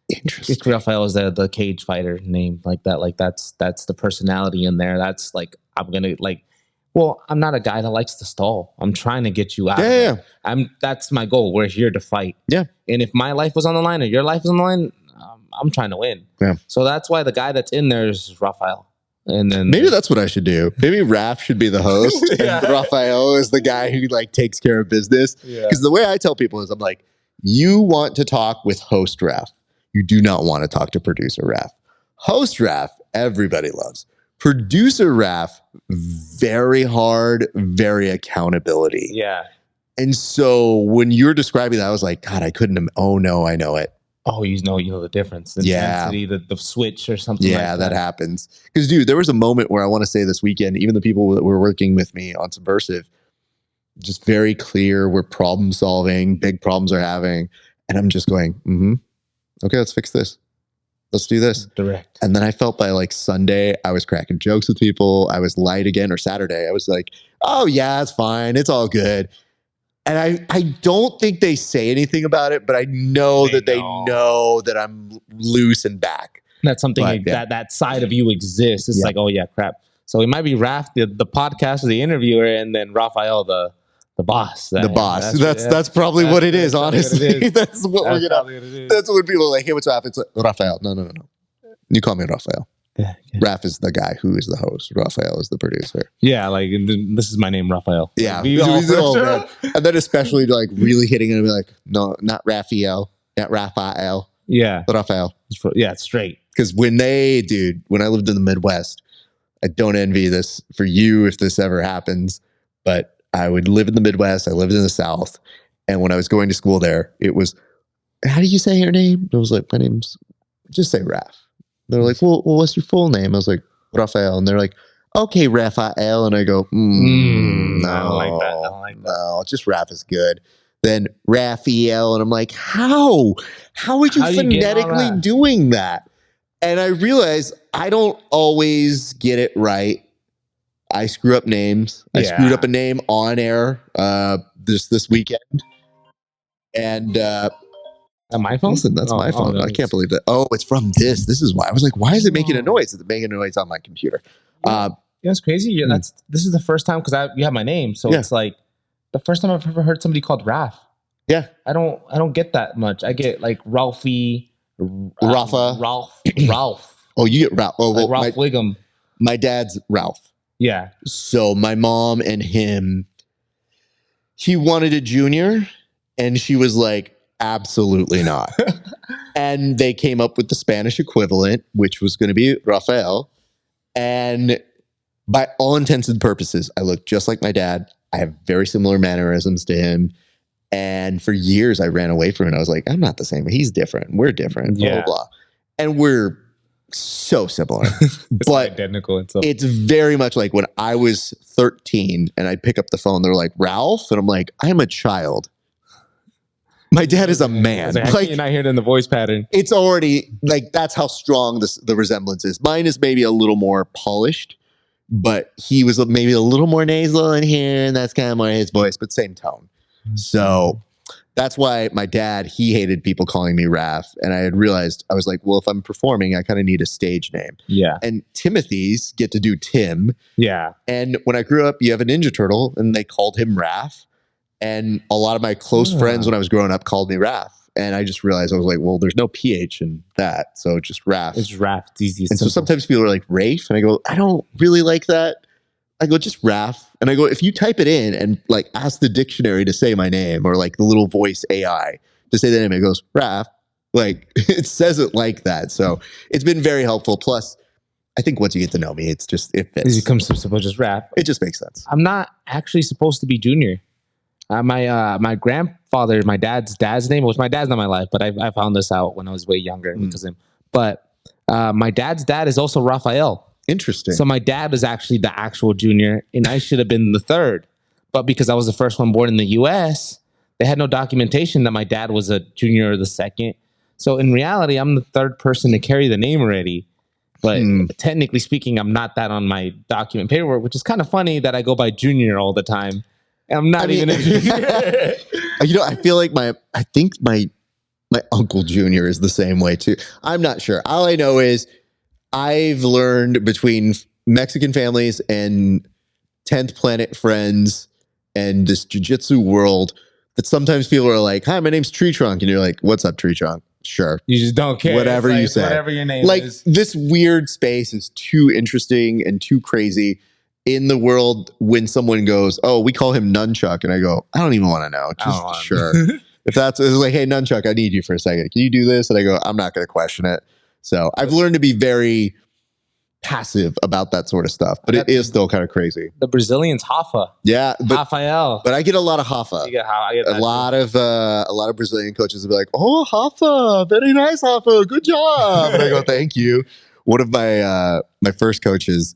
Interesting. Rafael is the cage fighter name, like that. Like that's the personality in there. That's like, I'm going to like, well, I'm not a guy that likes to stall. I'm trying to get you out. Yeah. That's my goal. We're here to fight. Yeah. And if my life was on the line or your life is on the line, I'm trying to win. Yeah. So that's why the guy that's in there is Rafael. And then maybe that's what I should do. Maybe Raf should be the host and Rafael is the guy who like takes care of business. Because the way I tell people is I'm like, you want to talk with host Raf. You do not want to talk to producer Raf. Host Raf, everybody loves. Producer Raf, very hard, very accountability. Yeah. And so when you're describing that, I was like, God, I couldn't. Oh no, I know it. Oh, you know the difference. The intensity, the switch or something like that. Yeah, that happens. Because, dude, there was a moment where I want to say this weekend, even the people that were working with me on Subversive, just very clear, we're problem solving, big problems are having. And I'm just going, okay, let's fix this. Let's do this. Direct. And then I felt by like Sunday, I was cracking jokes with people. I was light again, or Saturday. I was like, oh yeah, it's fine. It's all good. And I don't think they say anything about it, but I know they know that I'm loose and back. That's something that side of you exists. It's like, oh yeah, crap. So it might be Raf, the podcast, the interviewer, and then Rafael, the boss. The boss. That's probably what it is, honestly. That's what we're gonna. That's what people are like, hey, what's up? It's like, Rafael. No. You call me Rafael. Yeah. Raf is the guy who is the host. Rafael is the producer. Yeah, like this is my name, Rafael. Yeah, and then especially like really hitting it and be like, no, not Raphael, not Rafael. Yeah, but Rafael. Yeah, it's straight. Because when I lived in the Midwest, I don't envy this for you if this ever happens. But I would live in the Midwest. I lived in the South, and when I was going to school there, it was, how do you say your name? I was like, my name's, just say Raf. They're like, well, what's your full name? I was like, Rafael. And they're like, okay, Rafael. And I go, no, I don't like that. I don't like that. No, just Raf is good. Then Raphael. And I'm like, how are you phonetically doing that? And I realized I don't always get it right. I screw up names. I screwed up a name on air this weekend. And my phone? Listen, that's my phone. I can't believe that. Oh, it's from this. This is why. I was like, why is it making a noise? It's making a noise on my computer. It's crazy. This is the first time because you have my name. So it's like the first time I've ever heard somebody called Raf. Yeah. I don't get that much. I get like Ralphie, Rafa. Ralph. Oh, you get Ralph. Oh, well, like Ralph Wiggum. My dad's Ralph. Yeah. So my mom and him, he wanted a junior and she was like, absolutely not. And they came up with the Spanish equivalent, which was going to be Rafael. And by all intents and purposes, I look just like my dad. I have very similar mannerisms to him. And for years, I ran away from it. I was like, I'm not the same. He's different. We're different. Blah, blah, blah. And we're so similar. But identical. It's very much like when I was 13 and I'd pick up the phone, they're like, Ralph? And I'm like, I'm a child. My dad is a man. Like, you're not hearing it in the voice pattern. It's already like that's how strong the resemblance is. Mine is maybe a little more polished, but he was maybe a little more nasal in here, and that's kind of more his voice, but same tone. So that's why my dad, he hated people calling me Raph, and I had realized I was like, well, if I'm performing, I kind of need a stage name. Yeah. And Timothy's get to do Tim. Yeah. And when I grew up, you have a Ninja Turtle, and they called him Raph. And a lot of my close friends when I was growing up called me Raph. And I just realized, I was like, well, there's no PH in that. So it's just Raph. It's Raph. It's easy. And so sometimes people are like, Rafe? And I go, I don't really like that. I go, just Raph. And I go, if you type it in and like ask the dictionary to say my name or like the little voice AI to say the name, it goes, Raph. Like it says it like that. So it's been very helpful. Plus, I think once you get to know me, it's just, it fits. It becomes simple, just Raph. It just makes sense. I'm not actually supposed to be Junior. My grandfather, my dad's name, which my dad's not my life, but I found this out when I was way younger because of him. But my dad's dad is also Rafael. Interesting. So my dad was actually the actual junior, and I should have been the third. But because I was the first one born in the U.S., they had no documentation that my dad was a junior or the second. So in reality, I'm the third person to carry the name already. But technically speaking, I'm not that on my document paperwork, which is kind of funny that I go by junior all the time. I'm not even a junior. I feel like I think my Uncle Junior is the same way too. I'm not sure. All I know is I've learned between Mexican families and 10th Planet friends and this jiu-jitsu world that sometimes people are like, hi, my name's Tree Trunk. And you're like, what's up, Tree Trunk? Sure. You just don't care. Whatever you say. Whatever your name like, is. this weird space is too interesting and too crazy. In the world, when someone goes, oh, we call him Nunchuck, and I go, I don't even want to know. Just sure. If it's like, hey, Nunchuck, I need you for a second. Can you do this? And I go, I'm not going to question it. So I've learned to be very passive about that sort of stuff, but it is still kind of crazy. The Brazilians, Rafa. Yeah. Rafael. But I get a lot of Rafa. A lot of Brazilian coaches will be like, oh, Rafa, very nice, Rafa. Good job. And I go, thank you. One of my first coaches,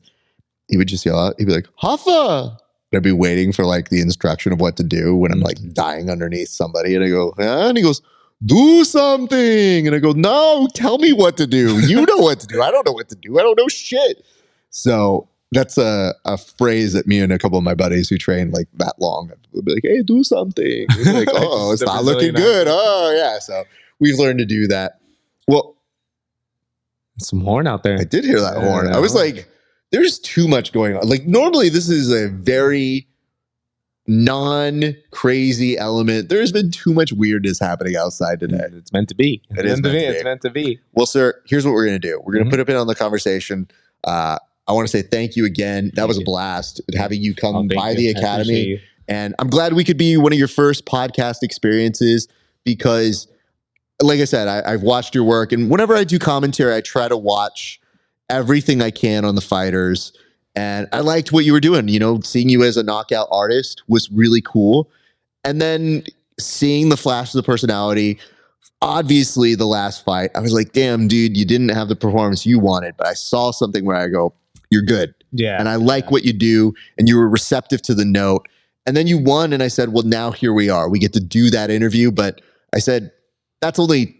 he would just yell out, he'd be like, Rafa. I'd be waiting for like the instruction of what to do when I'm like dying underneath somebody. And I go, yeah? And he goes, do something. And I go, no, tell me what to do. You know what to do. I don't know what to do. I don't know shit. So that's a phrase that me and a couple of my buddies who train like that long will be like, hey, do something. It's like, oh, it's not looking good. Oh, yeah. So we've learned to do that. Well, some horn out there. I did hear that horn. I was like, there's too much going on. Like normally this is a very non-crazy element. There's been too much weirdness happening outside today. It's meant to be. It's meant to be. Well, sir, here's what we're going to do. We're going to put a pin on the conversation. I want to say thank you again. That was a blast having you come by the Academy. And I'm glad we could be one of your first podcast experiences because, like I said, I've watched your work. And whenever I do commentary, I try to watch everything I can on the fighters. And I liked what you were doing. You know, seeing you as a knockout artist was really cool. And then seeing the flash of the personality, obviously the last fight, I was like, damn, dude, you didn't have the performance you wanted. But I saw something where I go, you're good. Yeah. And I like what you do. And you were receptive to the note. And then you won. And I said, well, now here we are. We get to do that interview. But I said, that's only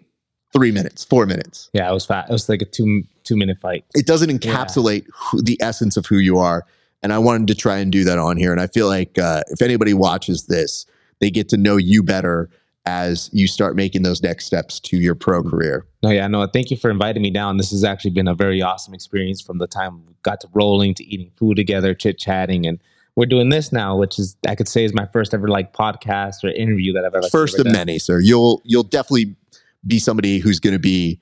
3 minutes, 4 minutes. Yeah, it was fast. It was like a two-minute fight. It doesn't encapsulate the essence of who you are. And I wanted to try and do that on here. And I feel like if anybody watches this, they get to know you better as you start making those next steps to your pro career. No, thank you for inviting me down. This has actually been a very awesome experience from the time we got to rolling to eating food together, chit-chatting, and we're doing this now, which is, I could say, is my first ever like podcast or interview that I've ever First of many, sir. You'll definitely be somebody who's going to be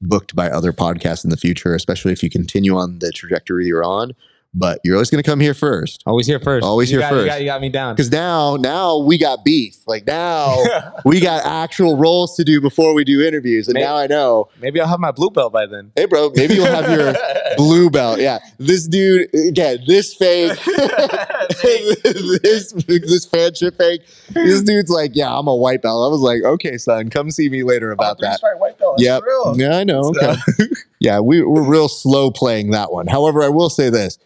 booked by other podcasts in the future, especially if you continue on the trajectory you're on. But you're always going to come here first. Always here first. Always here first. You got me down. Because now we got beef. Like now we got actual roles to do before we do interviews. And now I know. Maybe I'll have my blue belt by then. Hey, bro, maybe you'll have your blue belt. Yeah. This dude, again, this fake, this fanship fake. This dude's like, yeah, I'm a white belt. I was like, okay, son, come see me later about that. White belt. Yep. Yeah, I know. Okay. Yeah, we're real slow playing that one. However, I will say this.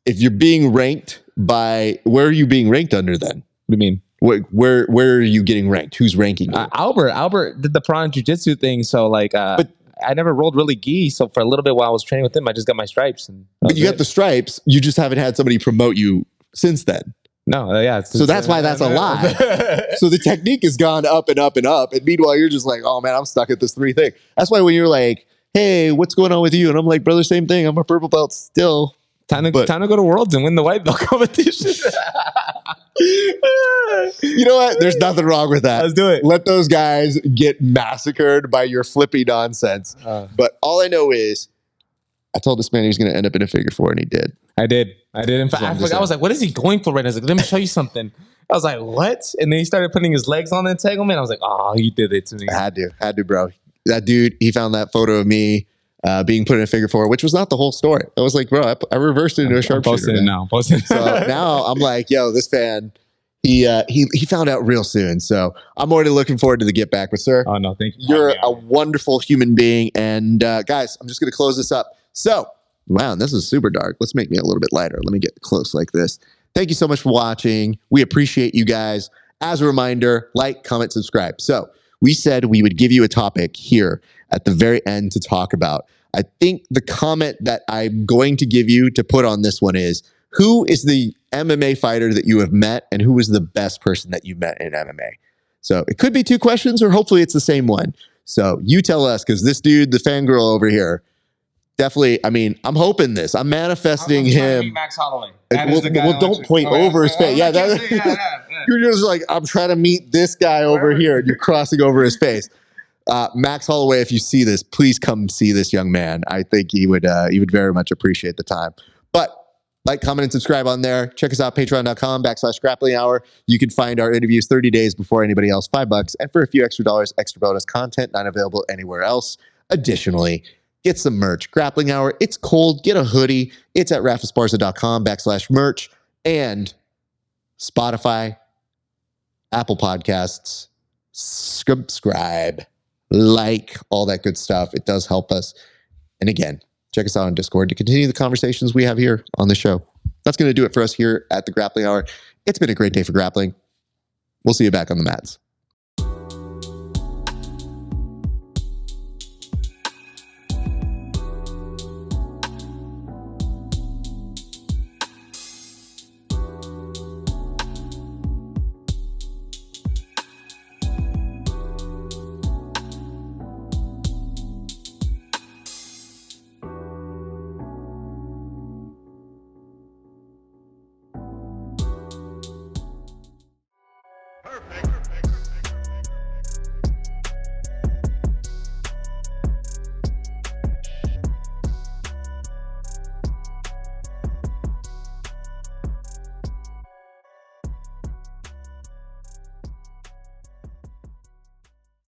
If you're being ranked by, where are you being ranked under then? What do you mean? Where are you getting ranked? Who's ranking you? Albert did the prawn jiu-jitsu thing, so like, but I never rolled really gi. So for a little bit while I was training with him, I just got my stripes. And but you got the stripes. You just haven't had somebody promote you since then. No, yeah. So that's why that's a lie. So the technique has gone up and up and up. And meanwhile, you're just like, oh man, I'm stuck at this 3 thing. That's why when you're like, hey, what's going on with you? And I'm like, brother, same thing. I'm a purple belt still. Time to go to Worlds and win the white belt competition. You know what? There's nothing wrong with that. Let's do it. Let those guys get massacred by your flippy nonsense. But all I know is I told this man he was going to end up in a figure 4, and he did. I did. In fact, I was like, what is he going for right now? I was like, let me show you something. I was like, what? And then he started putting his legs on the entanglement. I was like, oh, he did it to me. Had to, bro. That dude, he found that photo of me being put in a figure 4, which was not the whole story. I was like, bro, I reversed it into a sharpshooter. So now I'm like, yo, this fan, he found out real soon. So I'm already looking forward to the get back. But sir, oh no, thank you. You're a wonderful human being. And guys, I'm just going to close this up. So, wow, this is super dark. Let's make me a little bit lighter. Let me get close like this. Thank you so much for watching. We appreciate you guys. As a reminder, like, comment, subscribe. So we said we would give you a topic here at the very end to talk about. I think the comment that I'm going to give you to put on this one is, who is the MMA fighter that you have met, and who was the best person that you met in MMA? So it could be 2 questions, or hopefully it's the same one. So you tell us, because this dude, the fangirl over here, definitely, I mean, I'm hoping this. I'm manifesting him. Max Holloway. Well, don't point over his face. Yeah, you're just like, I'm trying to meet this guy over here, and you're crossing over his face. Max Holloway, if you see this, please come see this young man. I think he would very much appreciate the time. But like, comment, and subscribe on there. Check us out, patreon.com/grappling hour. You can find our interviews 30 days before anybody else, $5. And for a few extra dollars, extra bonus content, not available anywhere else. Additionally, get some merch. Grappling Hour, it's cold. Get a hoodie. It's at rafasparza.com/merch. And Spotify, Apple Podcasts, subscribe, like, all that good stuff. It does help us. And again, check us out on Discord to continue the conversations we have here on the show. That's going to do it for us here at the Grappling Hour. It's been a great day for grappling. We'll see you back on the mats. Perfect.